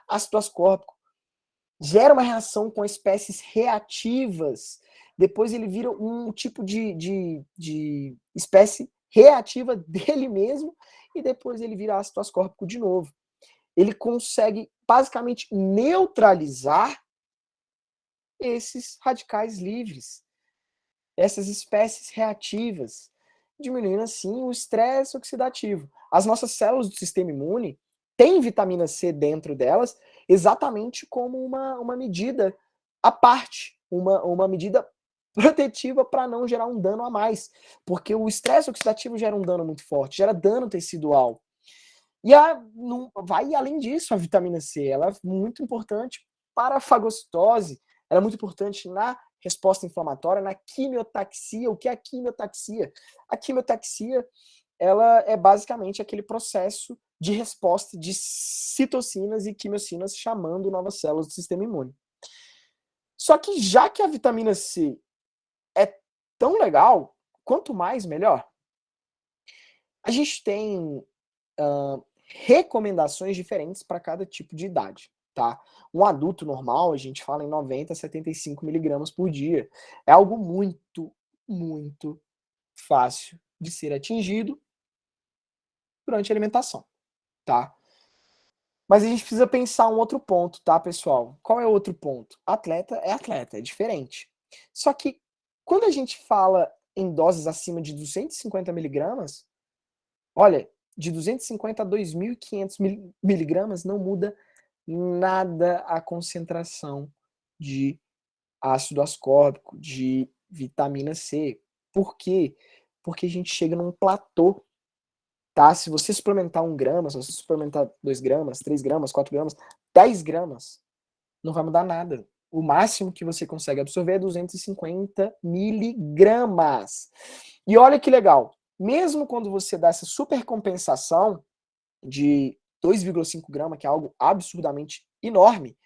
Ácido ascórbico gera uma reação com espécies reativas. Depois ele vira um tipo de espécie reativa dele mesmo, e depois ele vira ácido ascórbico de novo. Ele consegue basicamente neutralizar esses radicais livres, essas espécies reativas, diminuindo assim o estresse oxidativo. As nossas células do sistema imune têm vitamina C dentro delas, exatamente como uma medida à parte, uma medida protetiva para não gerar um dano a mais, porque o estresse oxidativo gera um dano muito forte, gera dano tecidual. E vai além disso a vitamina C, ela é muito importante para a fagocitose, ela é muito importante na resposta inflamatória, na quimiotaxia. O que é a quimiotaxia? A quimiotaxia, ela é basicamente aquele processo de resposta de citocinas e quimiocinas chamando novas células do sistema imune. Só que já que a vitamina C é tão legal, quanto mais, melhor. A gente tem recomendações diferentes para cada tipo de idade, tá? Um adulto normal, a gente fala em 90 a 75 miligramas por dia. É algo muito, muito fácil de ser atingido durante a alimentação, tá? Mas a gente precisa pensar um outro ponto, tá, pessoal? Qual é o outro ponto? Atleta, é diferente. Só que quando a gente fala em doses acima de 250 miligramas, olha, de 250 a 2.500 miligramas não muda nada a concentração de ácido ascórbico, de vitamina C. Por quê? Porque a gente chega num platô, tá? Se você suplementar 1 grama, se você suplementar 2 gramas, 3 gramas, 4 gramas, 10 gramas, não vai mudar nada. O máximo que você consegue absorver é 250 miligramas. E olha que legal, mesmo quando você dá essa supercompensação de 2,5 gramas, que é algo absurdamente enorme,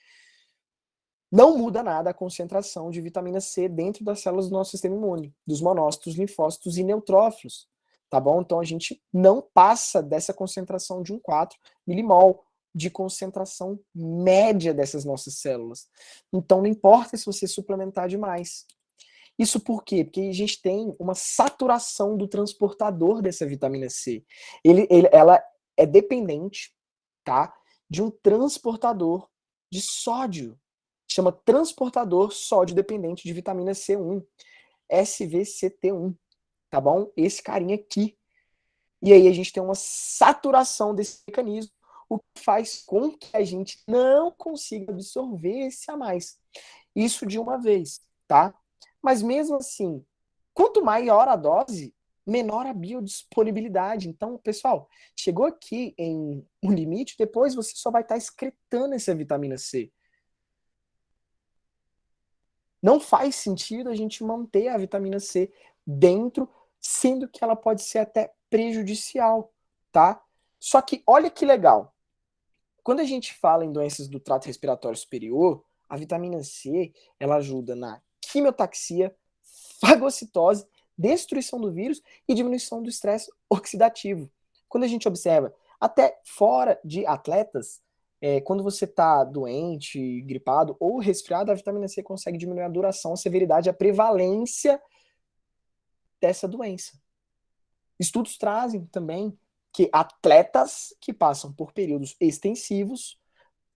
não muda nada a concentração de vitamina C dentro das células do nosso sistema imune, dos monócitos, linfócitos e neutrófilos, tá bom? Então a gente não passa dessa concentração de 1,4 milimol de concentração média dessas nossas células. Então não importa se você suplementar demais. Isso por quê? Porque a gente tem uma saturação do transportador dessa vitamina C. Ela é dependente, tá, de um transportador de sódio. Chama transportador sódio dependente de vitamina C1, SVCT1, tá bom? Esse carinha aqui. E aí a gente tem uma saturação desse mecanismo, o que faz com que a gente não consiga absorver esse a mais. Isso de uma vez, tá? Mas mesmo assim, quanto maior a dose, menor a biodisponibilidade. Então, pessoal, chegou aqui em um limite, depois você só vai estar excretando essa vitamina C. Não faz sentido a gente manter a vitamina C dentro, sendo que ela pode ser até prejudicial, tá? Só que olha que legal. Quando a gente fala em doenças do trato respiratório superior, a vitamina C, ela ajuda na quimiotaxia, fagocitose, destruição do vírus e diminuição do estresse oxidativo. Quando a gente observa, até fora de atletas, Quando você está doente, gripado ou resfriado, a vitamina C consegue diminuir a duração, a severidade, a prevalência dessa doença. Estudos trazem também que atletas que passam por períodos extensivos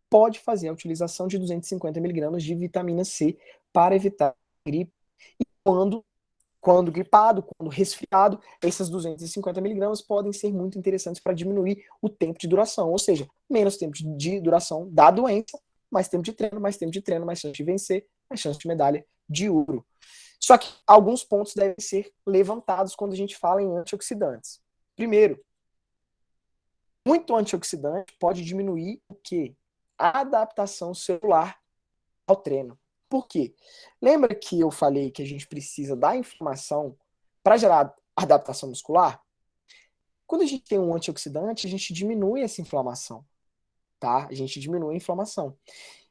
pode fazer a utilização de 250 miligramas de vitamina C para evitar gripe. E quando gripado, quando resfriado, essas 250 miligramas podem ser muito interessantes para diminuir o tempo de duração, ou seja, menos tempo de duração da doença, mais tempo de treino, mais tempo de treino, mais chance de vencer, mais chance de medalha de ouro. Só que alguns pontos devem ser levantados quando a gente fala em antioxidantes. Primeiro, muito antioxidante pode diminuir o quê? A adaptação celular ao treino. Por quê? Lembra que eu falei que a gente precisa da inflamação para gerar adaptação muscular? Quando a gente tem um antioxidante, a gente diminui essa inflamação, tá? A gente diminui a inflamação.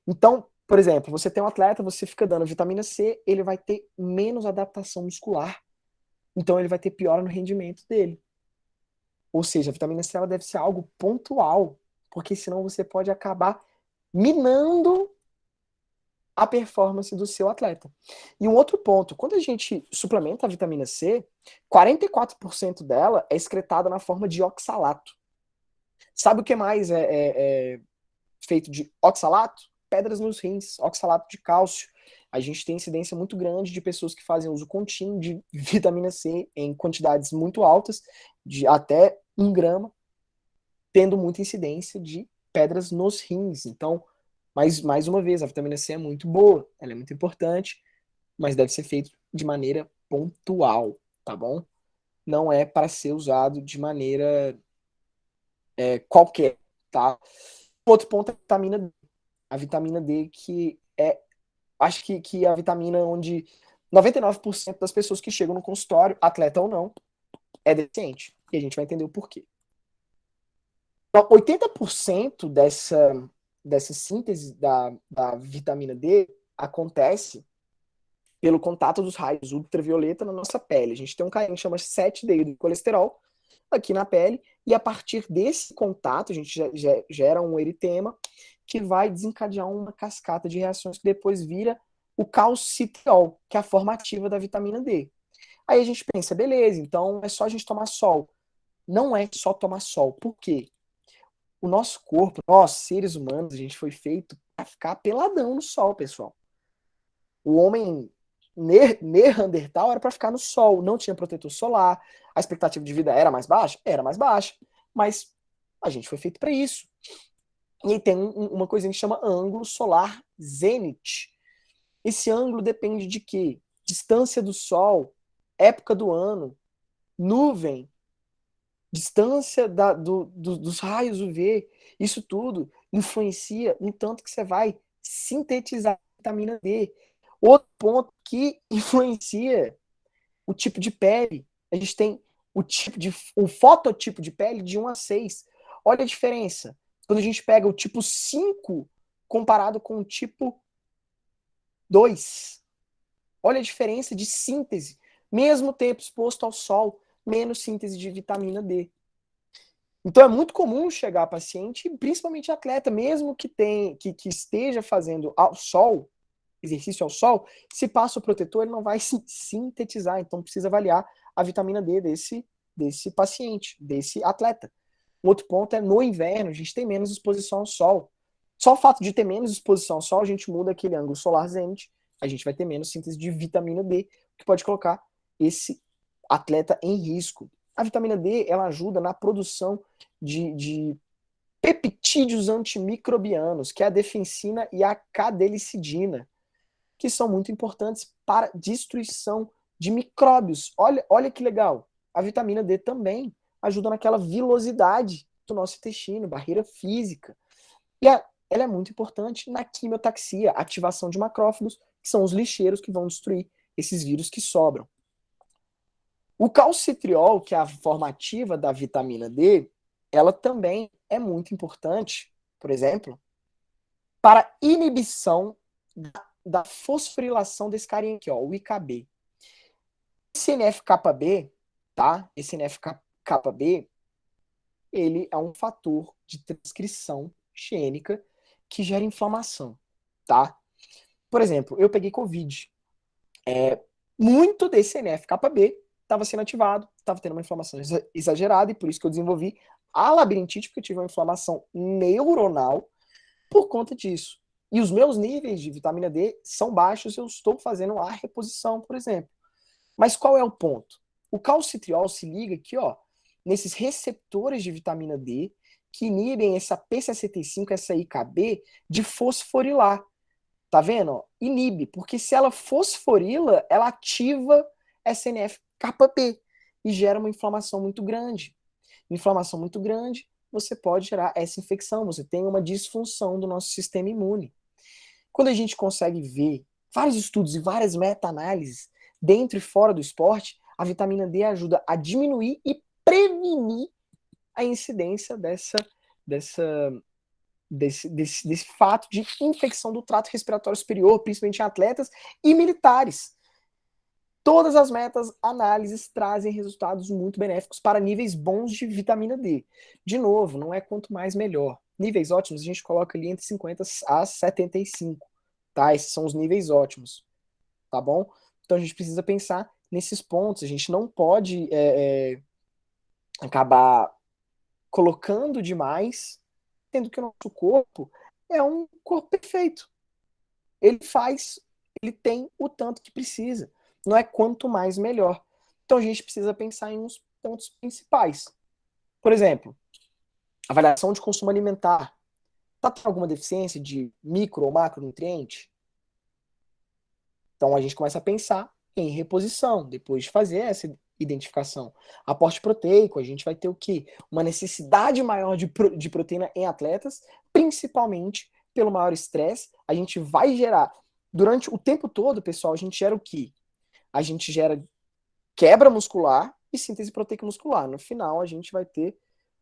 Então, por exemplo, você tem um atleta, você fica dando vitamina C, ele vai ter menos adaptação muscular. Então, ele vai ter piora no rendimento dele. Ou seja, a vitamina C ela deve ser algo pontual, porque senão você pode acabar minando a performance do seu atleta. E um outro ponto, quando a gente suplementa a vitamina C, 44% dela é excretada na forma de oxalato. Sabe o que mais é feito de oxalato? Pedras nos rins, oxalato de cálcio. A gente tem incidência muito grande de pessoas que fazem uso contínuo de vitamina C em quantidades muito altas, de até 1 grama, tendo muita incidência de pedras nos rins. Então, mais uma vez, a vitamina C é muito boa, ela é muito importante, mas deve ser feito de maneira pontual, tá bom? Não é para ser usado de maneira qualquer, tá? Outro ponto é a vitamina D. A vitamina D que acho que é a vitamina onde 99% das pessoas que chegam no consultório, atleta ou não, é deficiente. E a gente vai entender o porquê. Então, 80% dessa síntese da vitamina D acontece pelo contato dos raios ultravioleta na nossa pele. A gente tem um carinho que chama 7D do colesterol aqui na pele, e a partir desse contato a gente gera um eritema que vai desencadear uma cascata de reações que depois vira o calcitriol, que é a forma ativa da vitamina D. Aí a gente pensa, beleza, então é só a gente tomar sol. Não é só tomar sol. Por quê? O nosso corpo, nós, seres humanos, a gente foi feito para ficar peladão no sol, pessoal. O homem Neandertal era para ficar no sol, não tinha protetor solar, a expectativa de vida era mais baixa? Era mais baixa, mas a gente foi feito para isso. E aí tem uma coisinha que chama ângulo solar zênite. Esse ângulo depende de quê? Distância do sol, época do ano, nuvem, distância dos raios UV, isso tudo influencia no tanto que você vai sintetizar a vitamina D. Outro ponto que influencia o tipo de pele. A gente tem o fototipo de pele de 1 a 6. Olha a diferença. Quando a gente pega o tipo 5 comparado com o tipo 2. Olha a diferença de síntese. Mesmo tempo exposto ao sol, menos síntese de vitamina D. Então é muito comum chegar a paciente, principalmente atleta, mesmo que esteja fazendo ao sol, exercício ao sol, se passa o protetor, ele não vai sintetizar, então precisa avaliar a vitamina D desse paciente, desse atleta. Um outro ponto é no inverno, a gente tem menos exposição ao sol. Só o fato de ter menos exposição ao sol, a gente muda aquele ângulo solar zênite, a gente vai ter menos síntese de vitamina D, que pode colocar esse atleta em risco. A vitamina D, ela ajuda na produção de peptídeos antimicrobianos, que é a defensina e a cadelicidina, que são muito importantes para destruição de micróbios. Olha que legal. A vitamina D também ajuda naquela vilosidade do nosso intestino, barreira física. E ela é muito importante na quimiotaxia, ativação de macrófagos, que são os lixeiros que vão destruir esses vírus que sobram. O calcitriol, que é a forma ativa da vitamina D, ela também é muito importante, por exemplo, para inibição da fosforilação desse carinha aqui, ó, o IKB. Esse NF-κB, tá? Esse NF-κB, ele é um fator de transcrição oncogênica que gera inflamação, tá? Por exemplo, eu peguei Covid. Muito desse NF-κB estava sendo ativado, estava tendo uma inflamação exagerada, e por isso que eu desenvolvi a labirintite, porque eu tive uma inflamação neuronal por conta disso. E os meus níveis de vitamina D são baixos, eu estou fazendo a reposição, por exemplo. Mas qual é o ponto? O calcitriol se liga aqui, ó, nesses receptores de vitamina D que inibem essa P65, essa IKB, de fosforilar. Tá vendo? Ó? Inibe, porque se ela fosforila, ela ativa SNF-κB e gera uma inflamação muito grande. Inflamação muito grande, você pode gerar essa infecção, você tem uma disfunção do nosso sistema imune. Quando a gente consegue ver vários estudos e várias meta-análises dentro e fora do esporte, a vitamina D ajuda a diminuir e prevenir a incidência desse fato de infecção do trato respiratório superior, principalmente em atletas e militares. Todas as meta-análises trazem resultados muito benéficos para níveis bons de vitamina D. De novo, não é quanto mais melhor. Níveis ótimos a gente coloca ali entre 50 a 75, tá? Esses são os níveis ótimos, tá bom? Então a gente precisa pensar nesses pontos. A gente não pode acabar colocando demais, tendo que o nosso corpo é um corpo perfeito. Ele tem o tanto que precisa. Não é quanto mais melhor. Então a gente precisa pensar em uns pontos principais. Por exemplo, avaliação de consumo alimentar. Tá tendo alguma deficiência de micro ou macronutriente? Então a gente começa a pensar em reposição, depois de fazer essa identificação. Aporte proteico, a gente vai ter o quê? Uma necessidade maior de proteína em atletas, principalmente pelo maior estresse. A gente vai gerar, durante o tempo todo, pessoal, a gente gera o quê? A gente gera quebra muscular e síntese proteica muscular. No final, a gente vai ter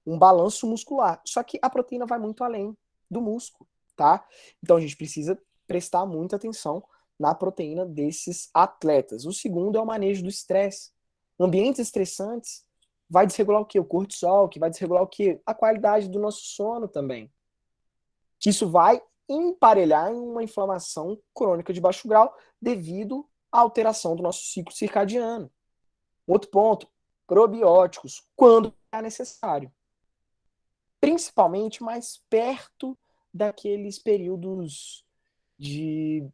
um balanço muscular. Só que a proteína vai muito além do músculo, tá? Então a gente precisa prestar muita atenção na proteína desses atletas. O segundo é o manejo do estresse. Ambientes estressantes vai desregular o quê? O cortisol, que vai desregular o quê? A qualidade do nosso sono também. Que isso vai emparelhar em uma inflamação crônica de baixo grau devido à alteração do nosso ciclo circadiano. Outro ponto, probióticos, quando é necessário. Principalmente mais perto daqueles períodos de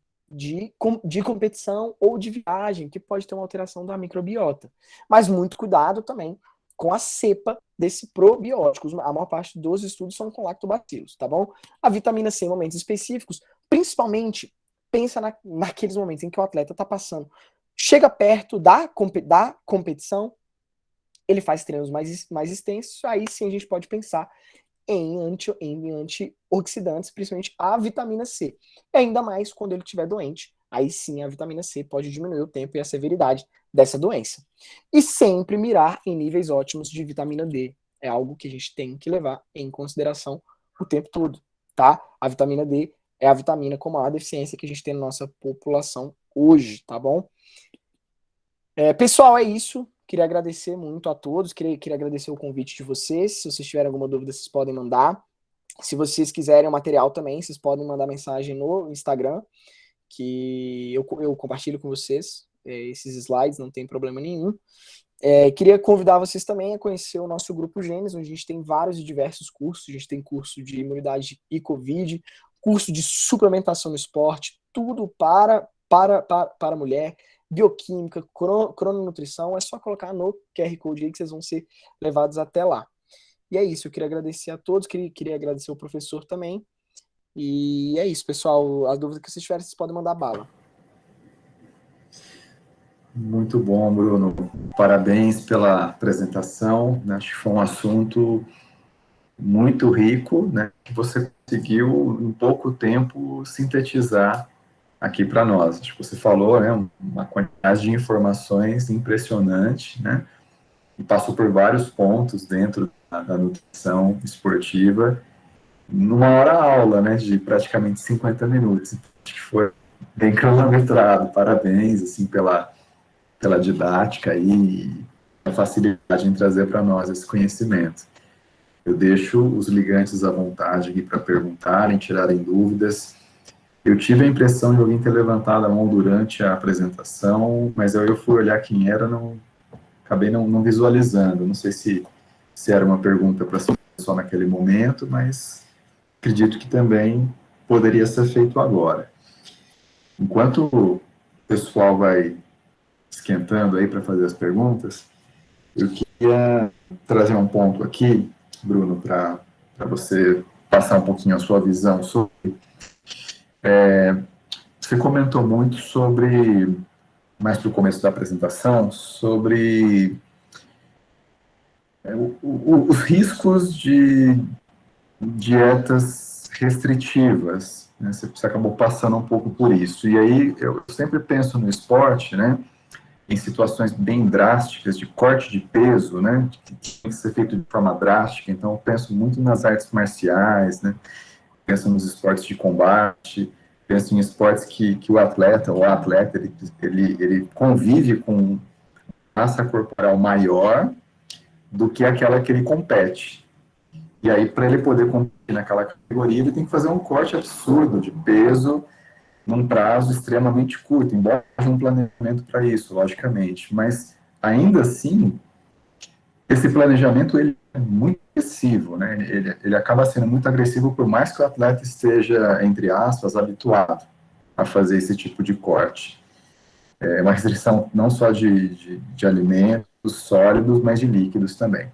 competição ou de viagem, que pode ter uma alteração da microbiota. Mas muito cuidado também com a cepa desse probiótico. A maior parte dos estudos são com lactobacilos, tá bom? A vitamina C em momentos específicos, principalmente, pensa naqueles momentos em que o atleta está passando. Chega perto da competição, ele faz treinos mais extensos, aí sim a gente pode pensar em antioxidantes, principalmente a vitamina C. E ainda mais quando ele estiver doente, aí sim a vitamina C pode diminuir o tempo e a severidade dessa doença. E sempre mirar em níveis ótimos de vitamina D. É algo que a gente tem que levar em consideração o tempo todo, tá? A vitamina D é a vitamina com maior deficiência que a gente tem na nossa população hoje, tá bom? Pessoal, é isso. Queria agradecer muito a todos, queria agradecer o convite de vocês. Se vocês tiverem alguma dúvida, vocês podem mandar. Se vocês quiserem o material também, vocês podem mandar mensagem no Instagram, que eu compartilho com vocês esses slides, não tem problema nenhum. Queria convidar vocês também a conhecer o nosso grupo Gênesis, onde a gente tem vários e diversos cursos. A gente tem curso de imunidade e Covid, curso de suplementação no esporte, tudo para mulher, bioquímica, crononutrição. É só colocar no QR Code aí que vocês vão ser levados até lá. E é isso, eu queria agradecer a todos, queria agradecer o professor também. E é isso, pessoal. As dúvidas que vocês tiverem, vocês podem mandar bala. Muito bom, Bruno. Parabéns pela apresentação, né? Acho que foi um assunto muito rico, né? Que você conseguiu, em pouco tempo, sintetizar aqui para nós. Acho que você falou, né? Uma quantidade de informações impressionante, né? E passou por vários pontos dentro da nutrição esportiva, numa hora aula, né? De praticamente 50 minutos. Acho que foi bem cronometrado. Parabéns, assim, pela didática e a facilidade em trazer para nós esse conhecimento. Eu deixo os ligantes à vontade aqui para perguntarem, tirarem dúvidas. Eu tive a impressão de alguém ter levantado a mão durante a apresentação, mas eu fui olhar quem era, acabei não visualizando. Não sei se era uma pergunta para só naquele momento, mas acredito que também poderia ser feito agora. Enquanto o pessoal vai esquentando aí para fazer as perguntas, eu queria trazer um ponto aqui, Bruno, para você passar um pouquinho a sua visão sobre. Você comentou muito sobre, mais para o começo da apresentação, sobre os riscos de dietas restritivas, né? Você acabou passando um pouco por isso. E aí eu sempre penso no esporte, né? Em situações bem drásticas de corte de peso, né? Que tem que ser feito de forma drástica. Então eu penso muito nas artes marciais, né? Penso nos esportes de combate, penso em esportes que o atleta ou a atleta ele convive com massa corporal maior do que aquela que ele compete. E aí, para ele poder competir naquela categoria, ele tem que fazer um corte absurdo de peso num prazo extremamente curto, embora haja um planejamento para isso, logicamente. Mas, ainda assim, esse planejamento ele é muito agressivo, né? Ele acaba sendo muito agressivo, por mais que o atleta esteja, entre aspas, habituado a fazer esse tipo de corte. É uma restrição não só de alimentos sólidos, mas de líquidos também.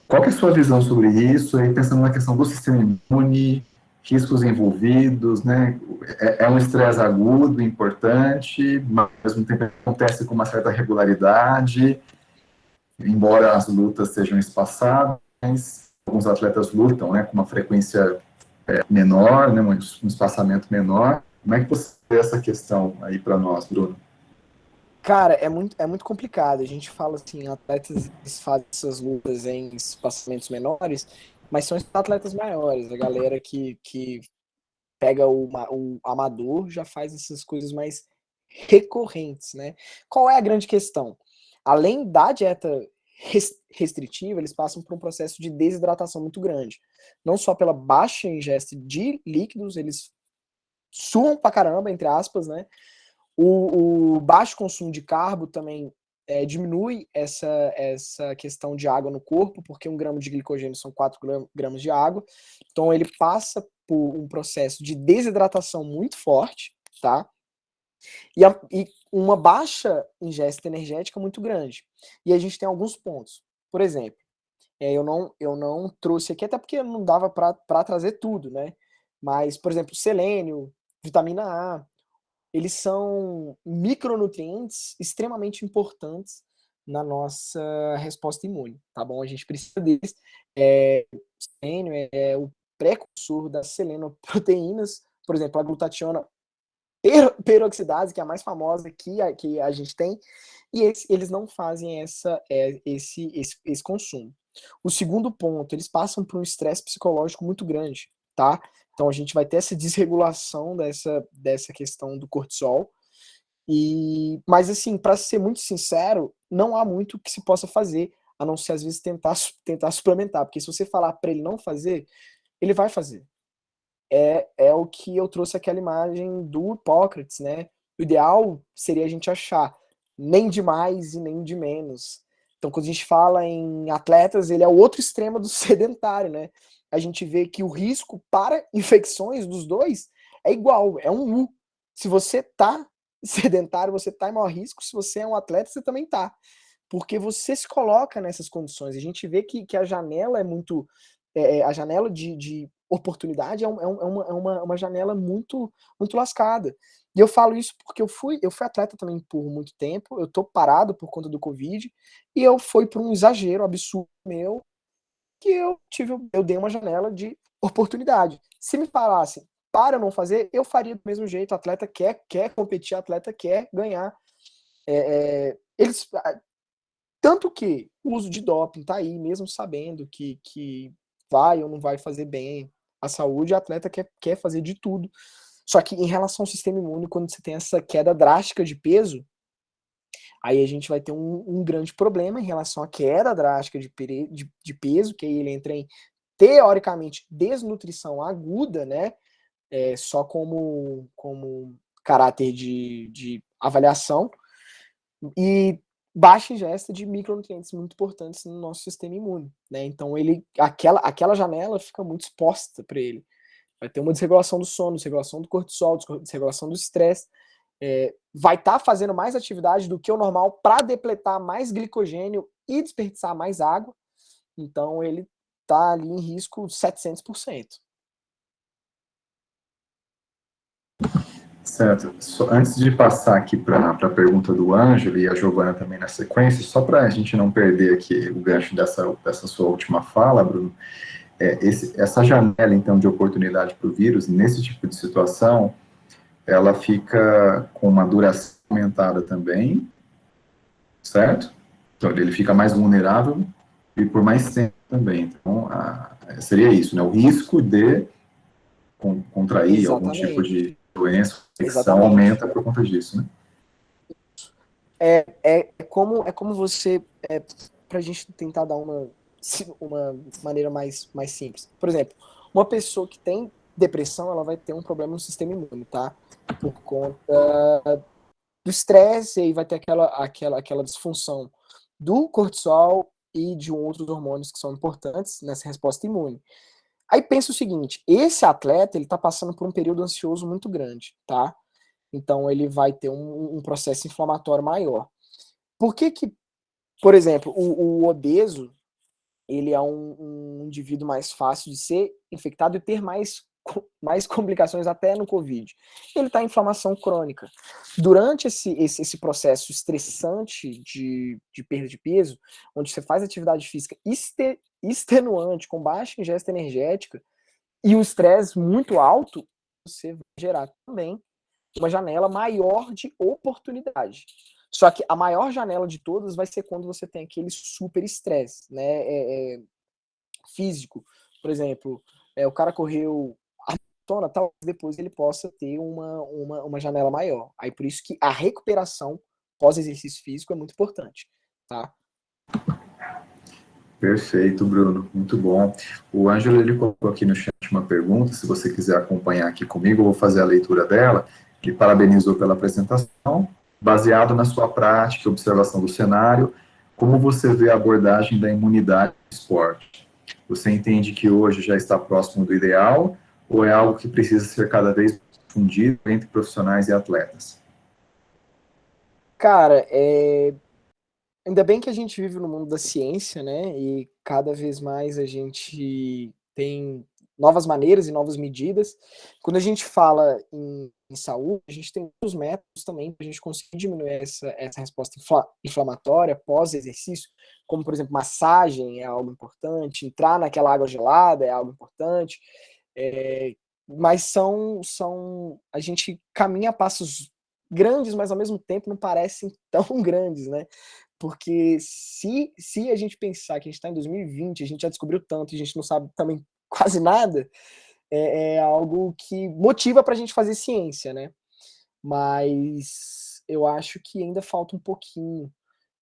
Qual que é a sua visão sobre isso? Aí pensando na questão do sistema imune, riscos envolvidos, né? É um estresse agudo, importante, mas ao mesmo tempo acontece com uma certa regularidade, embora as lutas sejam espaçadas, alguns atletas lutam, né, com uma frequência menor, né, um espaçamento menor. Como é que você vê essa questão aí para nós, Bruno? Cara, é muito complicado. A gente fala assim, atletas eles fazem essas lutas em espaçamentos menores, mas são atletas maiores. A galera que pega o amador já faz essas coisas mais recorrentes, né? Qual é a grande questão? Além da dieta restritiva, eles passam por um processo de desidratação muito grande. Não só pela baixa ingesta de líquidos, eles suam pra caramba, entre aspas, né? O baixo consumo de carbo também diminui essa questão de água no corpo, porque 1 grama de glicogênio são 4 gramas de água. Então ele passa por um processo de desidratação muito forte, tá? E uma baixa ingesta energética muito grande. E a gente tem alguns pontos. Por exemplo, eu não trouxe aqui, até porque não dava para trazer tudo, né? Mas, por exemplo, selênio, vitamina A, eles são micronutrientes extremamente importantes na nossa resposta imune, tá bom? A gente precisa deles. O selênio é o precursor das selenoproteínas, por exemplo, a glutationa peroxidase, que é a mais famosa que a gente tem, e eles não fazem esse consumo. O segundo ponto, eles passam por um estresse psicológico muito grande, tá? Então a gente vai ter essa desregulação dessa questão do cortisol. Mas assim, para ser muito sincero, não há muito que se possa fazer, a não ser às vezes tentar suplementar, porque se você falar para ele não fazer, ele vai fazer. É o que eu trouxe aquela imagem do Hipócrates, né? O ideal seria a gente achar nem de mais e nem de menos. Então, quando a gente fala em atletas, ele é o outro extremo do sedentário, né? A gente vê que o risco para infecções dos dois é igual, é um U. Se você tá sedentário, você tá em maior risco. Se você é um atleta, você também tá. Porque você se coloca nessas condições. A gente vê que a janela é muito. A janela de oportunidade é uma janela muito, muito lascada. E eu falo isso porque eu fui atleta também por muito tempo, eu tô parado por conta do Covid, e eu fui por um exagero absurdo meu, que eu dei uma janela de oportunidade. Se me falassem, para eu não fazer, eu faria do mesmo jeito, o atleta quer competir, o atleta quer ganhar. Eles, tanto que o uso de doping tá aí, mesmo sabendo que vai ou não vai fazer bem à saúde, o atleta quer fazer de tudo. Só que em relação ao sistema imune, quando você tem essa queda drástica de peso, aí a gente vai ter um grande problema em relação à queda drástica de peso, que aí ele entra em, teoricamente, desnutrição aguda, né? Só como caráter de avaliação, e baixa ingesta de micronutrientes muito importantes no nosso sistema imune, né? Então aquela janela fica muito exposta para ele. Vai ter uma desregulação do sono, desregulação do cortisol, desregulação do estresse. Vai estar fazendo mais atividade do que o normal para depletar mais glicogênio e desperdiçar mais água. Então ele está ali em risco 700%. Certo. Antes de passar aqui para a pergunta do Ângelo e a Giovana também na sequência, só para a gente não perder aqui o gancho dessa sua última fala, Bruno, essa janela, então, de oportunidade para o vírus, nesse tipo de situação, ela fica com uma duração aumentada também, certo? Então, ele fica mais vulnerável e por mais tempo também. Então, seria isso, né? O risco de contrair Exatamente. algum tipo de doença, infecção, Exatamente. aumenta por conta disso, né? É como você, para a gente tentar dar uma maneira mais simples. Por exemplo, uma pessoa que tem depressão, ela vai ter um problema no sistema imune, tá? Por conta do estresse, e aí vai ter aquela disfunção do cortisol e de outros hormônios que são importantes nessa resposta imune. Aí pensa o seguinte, esse atleta, ele tá passando por um período ansioso muito grande, tá? Então ele vai ter um processo inflamatório maior. Por que, por exemplo, o obeso, ele é um indivíduo mais fácil de ser infectado e ter mais complicações até no Covid? Ele está em inflamação crônica. Durante esse processo estressante de perda de peso, onde você faz atividade física extenuante, com baixa ingesta energética, e um estresse muito alto, você vai gerar também uma janela maior de oportunidade. Só que a maior janela de todas vai ser quando você tem aquele super estresse, né, físico. Por exemplo, o cara correu a maratona, talvez depois ele possa ter uma janela maior. Aí por isso que a recuperação pós-exercício físico é muito importante, tá? Perfeito, Bruno, muito bom. O Ângelo, ele colocou aqui no chat uma pergunta, se você quiser acompanhar aqui comigo, eu vou fazer a leitura dela. Ele parabenizou pela apresentação, baseado na sua prática e observação do cenário, como você vê a abordagem da imunidade no esporte? Você entende que hoje já está próximo do ideal, ou é algo que precisa ser cada vez mais difundido entre profissionais e atletas? Cara, ainda bem que a gente vive no mundo da ciência, né? E cada vez mais a gente tem novas maneiras e novas medidas. Quando a gente fala em saúde, a gente tem outros métodos também para a gente conseguir diminuir essa resposta inflamatória pós-exercício, como, por exemplo, massagem é algo importante, entrar naquela água gelada é algo importante. Mas a gente caminha a passos grandes, mas ao mesmo tempo não parecem tão grandes, né? Porque se a gente pensar que a gente está em 2020, a gente já descobriu tanto e a gente não sabe também quase nada, é algo que motiva para a gente fazer ciência, né? Mas eu acho que ainda falta um pouquinho.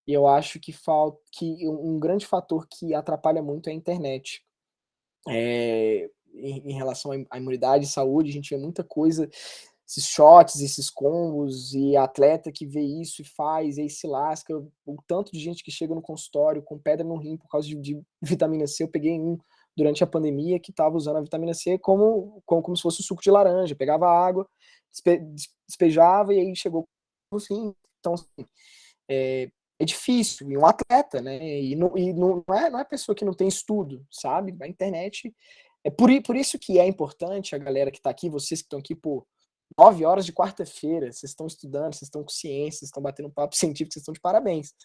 E eu acho que falta que um grande fator que atrapalha muito é a internet. Em relação à imunidade e saúde, a gente vê muita coisa, esses shots, esses combos, e atleta que vê isso e faz, e aí se lasca. O tanto de gente que chega no consultório com pedra no rim por causa de vitamina C. Eu peguei um durante a pandemia que estava usando a vitamina C como se fosse um suco de laranja. Pegava água, despejava e aí chegou no fim. Então, assim, é difícil. E um atleta, né? Não é pessoa que não tem estudo, sabe? A internet. Por isso que é importante a galera que está aqui, vocês que estão aqui por 9 horas de quarta-feira, vocês estão estudando, vocês estão com ciência, vocês estão batendo um papo científico, vocês estão de parabéns.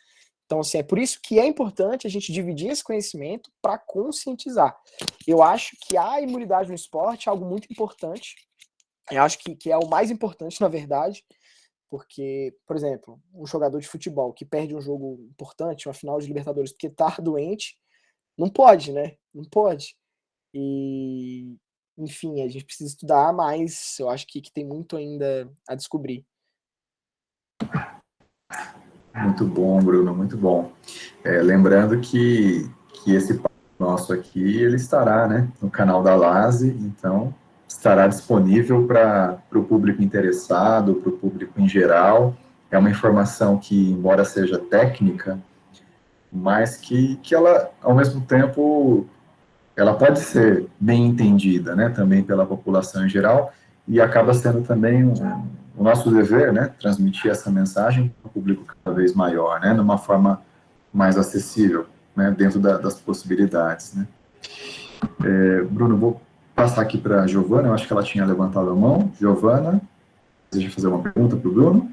Então, assim, é por isso que é importante a gente dividir esse conhecimento para conscientizar. Eu acho que a imunidade no esporte é algo muito importante. Eu acho que é o mais importante, na verdade, porque, por exemplo, um jogador de futebol que perde um jogo importante, uma final de Libertadores, porque tá doente, não pode, né? Não pode. E, enfim, a gente precisa estudar mais. Eu acho que tem muito ainda a descobrir. Muito bom, Bruno, muito bom. Lembrando que esse papo nosso aqui, ele estará, né, no canal da LASE, então estará disponível para o público interessado, para o público em geral. É uma informação que, embora seja técnica, mas que ela, ao mesmo tempo, ela pode ser bem entendida, né, também pela população em geral, e acaba sendo também o nosso dever, né, transmitir essa mensagem para o público cada vez maior, né, numa forma mais acessível, né, dentro das possibilidades, né. Bruno, vou passar aqui para a Giovana, eu acho que ela tinha levantado a mão. Giovana, deseja fazer uma pergunta para o Bruno?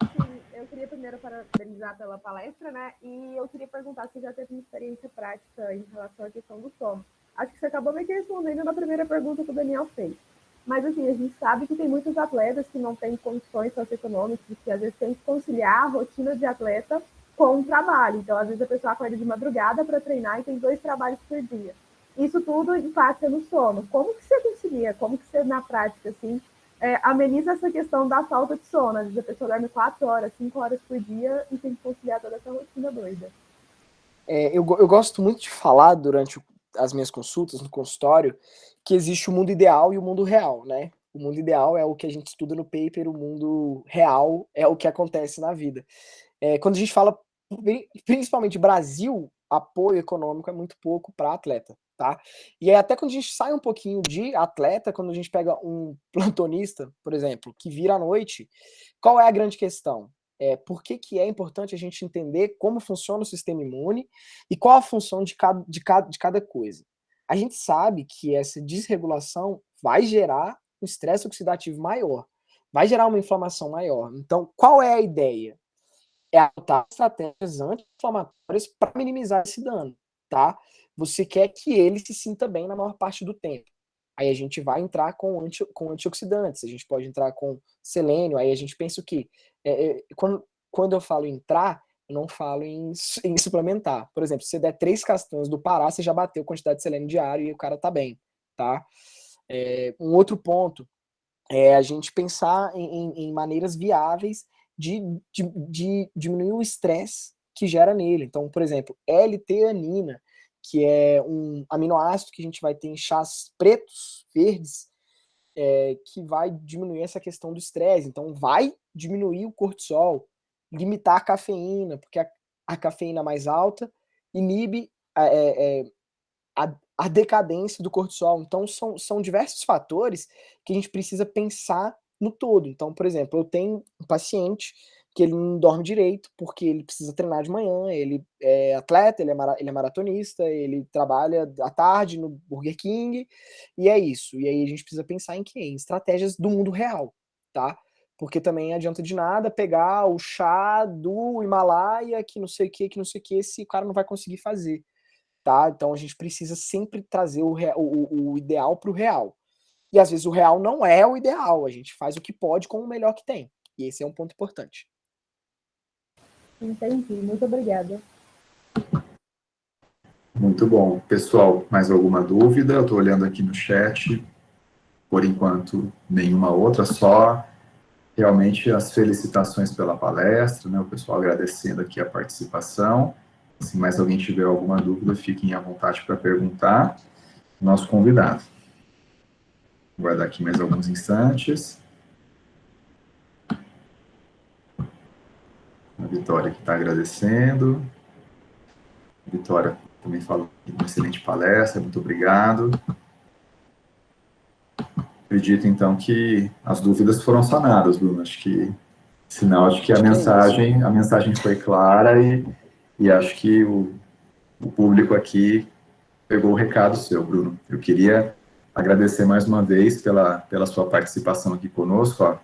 Sim, eu queria primeiro parabenizar pela palestra, né? E eu queria perguntar se já teve uma experiência prática em relação à questão do sono. Acho que você acabou meio que respondendo na primeira pergunta que o Daniel fez. Mas, assim, a gente sabe que tem muitos atletas que não têm condições socioeconômicas, que às vezes tem que conciliar a rotina de atleta com o trabalho. Então, às vezes a pessoa acorda de madrugada para treinar e tem 2 trabalhos por dia. Isso tudo impacta no sono. Como que você concilia? Como que você, na prática, assim, ameniza essa questão da falta de sono? Às vezes a pessoa dorme 4 horas, 5 horas por dia e tem que conciliar toda essa rotina doida. Eu gosto muito de falar durante as minhas consultas no consultório que existe o mundo ideal e o mundo real, né? O mundo ideal é o que a gente estuda no paper, o mundo real é o que acontece na vida. Quando a gente fala, principalmente Brasil, apoio econômico é muito pouco para atleta, tá? E aí, até quando a gente sai um pouquinho de atleta, quando a gente pega um plantonista, por exemplo, que vira à noite, qual é a grande questão? Por que é importante a gente entender como funciona o sistema imune e qual a função de cada coisa. A gente sabe que essa desregulação vai gerar um estresse oxidativo maior, vai gerar uma inflamação maior. Então, qual é a ideia? Adotar estratégias anti-inflamatórias para minimizar esse dano, tá? Você quer que ele se sinta bem na maior parte do tempo. Aí a gente vai entrar com antioxidantes, a gente pode entrar com selênio, aí a gente pensa o quê? Quando eu falo entrar, eu não falo em suplementar. Por exemplo, se você der 3 castanhas do Pará, você já bateu a quantidade de selênio diário e o cara tá bem, tá? Um outro ponto é a gente pensar em maneiras viáveis de diminuir o estresse que gera nele. Então, por exemplo, L-teanina, que é um aminoácido que a gente vai ter em chás pretos, verdes, que vai diminuir essa questão do estresse. Então, vai diminuir o cortisol, limitar a cafeína, porque a cafeína mais alta inibe a decadência do cortisol. Então, são diversos fatores que a gente precisa pensar no todo. Então, por exemplo, eu tenho um paciente que ele não dorme direito porque ele precisa treinar de manhã, ele é atleta, ele é maratonista, ele trabalha à tarde no Burger King, e é isso. E aí a gente precisa pensar em quê? Em estratégias do mundo real, tá? Porque também adianta de nada pegar o chá do Himalaia, que não sei o que, se o cara não vai conseguir fazer. Tá? Então a gente precisa sempre trazer o ideal para o real. E às vezes o real não é o ideal, a gente faz o que pode com o melhor que tem. E esse é um ponto importante. Entendi, muito obrigada. Muito bom. Pessoal, mais alguma dúvida? Eu estou olhando aqui no chat. Por enquanto, nenhuma outra, só realmente as felicitações pela palestra, né? O pessoal agradecendo aqui a participação. Se mais alguém tiver alguma dúvida, fiquem à vontade para perguntar. Nosso convidado. Vou guardar aqui mais alguns instantes. A Vitória que está agradecendo. A Vitória também falou de uma excelente palestra, muito obrigado. Acredito, então, que as dúvidas foram sanadas, Bruno. Acho que sinal de que a mensagem foi clara e acho que o público aqui pegou o recado seu, Bruno. Eu queria agradecer mais uma vez pela sua participação aqui conosco. Ó.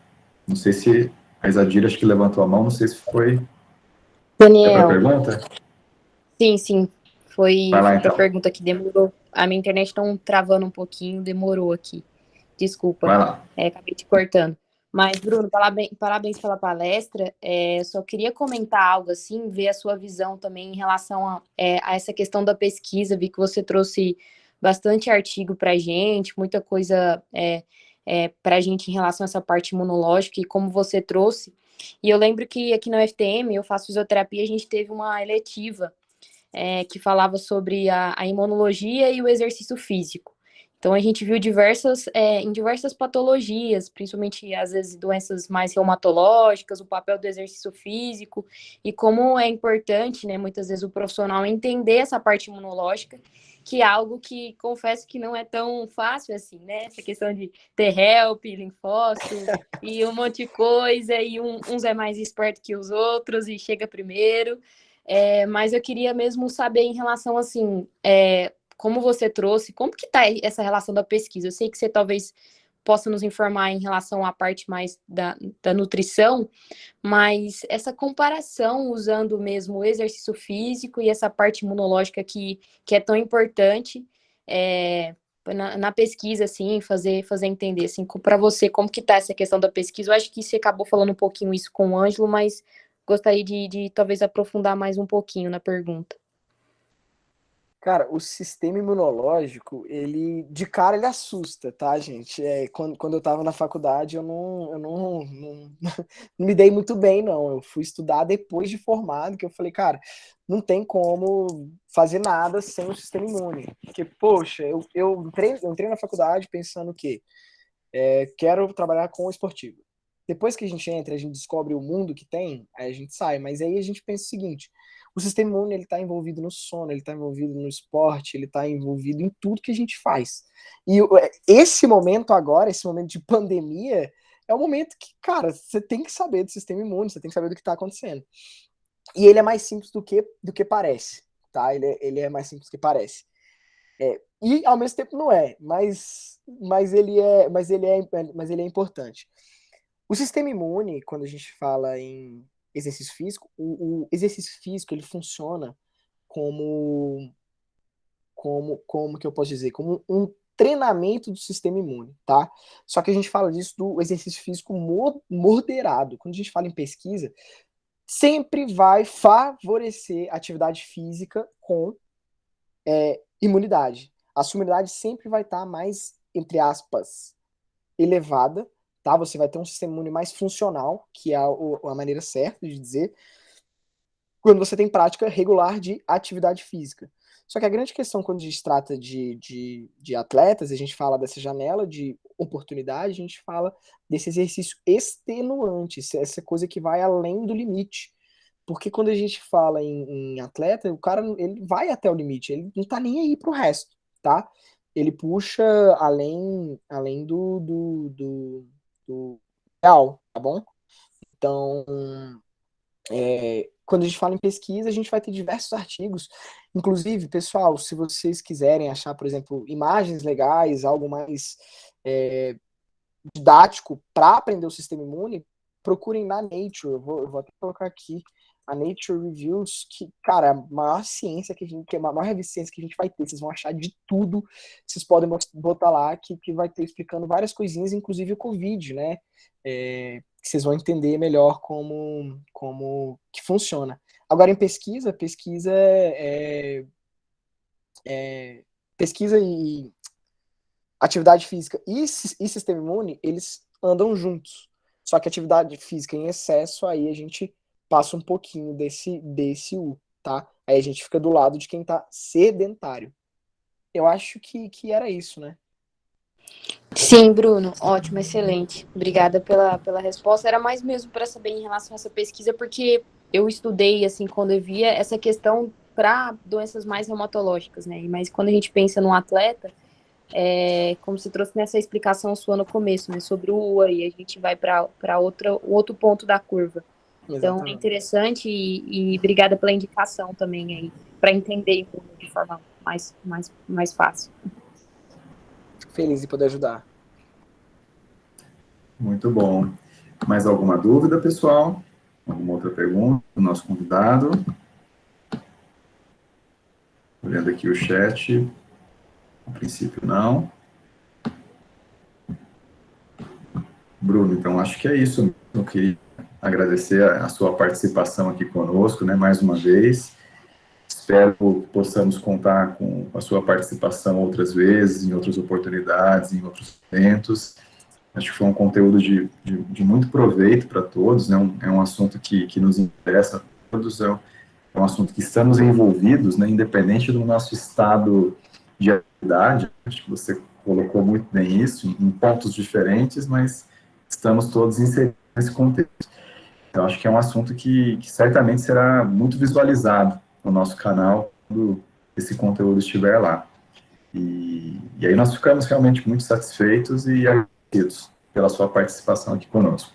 Não sei se a Isadira acho que levantou a mão, não sei se foi para a Daniel, pergunta. sim, foi Vai lá, para a então. pergunta que demorou. A minha internet está travando um pouquinho, demorou aqui. Desculpa, Vai lá. acabei te cortando. Mas, Bruno, parabéns pela palestra. Só queria comentar algo assim, ver a sua visão também em relação a essa questão da pesquisa. Vi que você trouxe bastante artigo para a gente, muita coisa para a gente em relação a essa parte imunológica, e como você trouxe, E eu lembro que aqui na UFTM, eu faço fisioterapia, a gente teve uma eletiva que falava sobre a imunologia e o exercício físico. Então, a gente viu em diversas patologias, principalmente, às vezes, doenças mais reumatológicas, o papel do exercício físico, e como é importante, né, muitas vezes, o profissional entender essa parte imunológica, que é algo que, confesso que não é tão fácil assim, né? Essa questão de ter help, linfócito, e um monte de coisa, e uns é mais esperto que os outros, e chega primeiro. Mas eu queria mesmo saber em relação, assim, como você trouxe, como que está essa relação da pesquisa? Eu sei que você talvez possa nos informar em relação à parte mais da nutrição, mas essa comparação usando mesmo o exercício físico e essa parte imunológica que é tão importante na pesquisa, assim, fazer entender, assim, para você, como que está essa questão da pesquisa? Eu acho que você acabou falando um pouquinho isso com o Ângelo, mas gostaria de talvez aprofundar mais um pouquinho na pergunta. Cara, o sistema imunológico, de cara, ele assusta, tá, gente? Quando eu tava na faculdade, eu não me dei muito bem, não. Eu fui estudar depois de formado, que eu falei, cara, não tem como fazer nada sem o sistema imune. Porque, poxa, eu entrei na faculdade pensando que quero trabalhar com o esportivo. Depois que a gente entra, a gente descobre o mundo que tem, aí a gente sai. Mas aí a gente pensa o seguinte: o sistema imune, ele está envolvido no sono, ele está envolvido no esporte, ele está envolvido em tudo que a gente faz. E esse momento agora, esse momento de pandemia, é o momento que, cara, você tem que saber do sistema imune, você tem que saber do que está acontecendo. E ele é mais simples do que parece, tá? Ele é mais simples do que parece. E ao mesmo tempo não é, mas ele é importante. O sistema imune, quando a gente fala em exercício físico, o exercício físico, ele funciona como que eu posso dizer, como um treinamento do sistema imune, tá? Só que a gente fala disso do exercício físico moderado. Quando a gente fala em pesquisa, sempre vai favorecer atividade física com imunidade. A sua imunidade sempre vai estar mais, entre aspas, elevada, tá? Você vai ter um sistema imune mais funcional, que é a maneira certa de dizer, quando você tem prática regular de atividade física. Só que a grande questão quando a gente trata de atletas, a gente fala dessa janela de oportunidade, a gente fala desse exercício extenuante, essa coisa que vai além do limite. Porque quando a gente fala em atleta, o cara ele vai até o limite, ele não tá nem aí pro resto, tá? Ele puxa além do real, tá bom? Então, quando a gente fala em pesquisa, a gente vai ter diversos artigos. Inclusive, pessoal, se vocês quiserem achar, por exemplo, imagens legais, algo mais didático para aprender o sistema imune, procurem na Nature. Eu vou até colocar aqui a Nature Reviews, que, cara, a maior ciência a maior revista de ciência que a gente vai ter. Vocês vão achar de tudo. Vocês podem botar lá que vai ter explicando várias coisinhas, inclusive o Covid, né? Que vocês vão entender melhor como que funciona. Agora, em pesquisa pesquisa e atividade física e sistema imune, eles andam juntos. Só que atividade física em excesso, aí a gente passa um pouquinho desse U, tá? Aí a gente fica do lado de quem tá sedentário. Eu acho que era isso, né? Sim, Bruno, ótimo, excelente. Obrigada pela resposta. Era mais mesmo para saber em relação a essa pesquisa, porque eu estudei, assim, quando eu via essa questão para doenças mais reumatológicas, né? Mas quando a gente pensa num atleta, como você trouxe nessa explicação sua no começo, né? Sobre o U aí, a gente vai para o outro ponto da curva. Então, Exatamente. é interessante e obrigada pela indicação também aí, para entender de forma mais fácil. Fico feliz de poder ajudar. Muito bom. Mais alguma dúvida, pessoal? Alguma outra pergunta do nosso convidado? Olhando aqui o chat, a princípio não. Bruno, então acho que é isso. Eu queria agradecer a sua participação aqui conosco, né, mais uma vez. Espero que possamos contar com a sua participação outras vezes, em outras oportunidades, em outros eventos. Acho que foi um conteúdo de muito proveito para todos, né? É um assunto que nos interessa a todos, é um assunto que estamos envolvidos, né? Independente do nosso estado de atividade. Acho que você colocou muito bem isso, em pontos diferentes, mas estamos todos inseridos nesse contexto. Então, acho que é um assunto que certamente será muito visualizado no nosso canal quando esse conteúdo estiver lá. E aí nós ficamos realmente muito satisfeitos e agradecidos pela sua participação aqui conosco.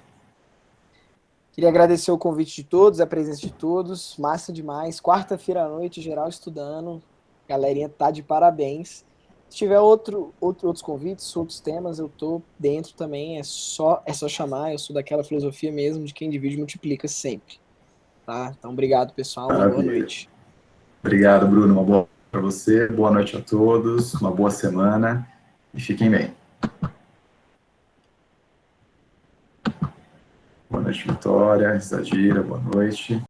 Queria agradecer o convite de todos, a presença de todos. Massa demais. Quarta-feira à noite, geral estudando. Galerinha tá de parabéns. Se tiver outros convites, outros temas, eu tô dentro também. É só chamar. Eu sou daquela filosofia mesmo de quem divide multiplica sempre. Tá? Então, obrigado, pessoal. Uma boa noite. Obrigado, Bruno. Uma boa noite para você. Boa noite a todos. Uma boa semana. E fiquem bem. Boa noite, Vitória. Isadira, boa noite.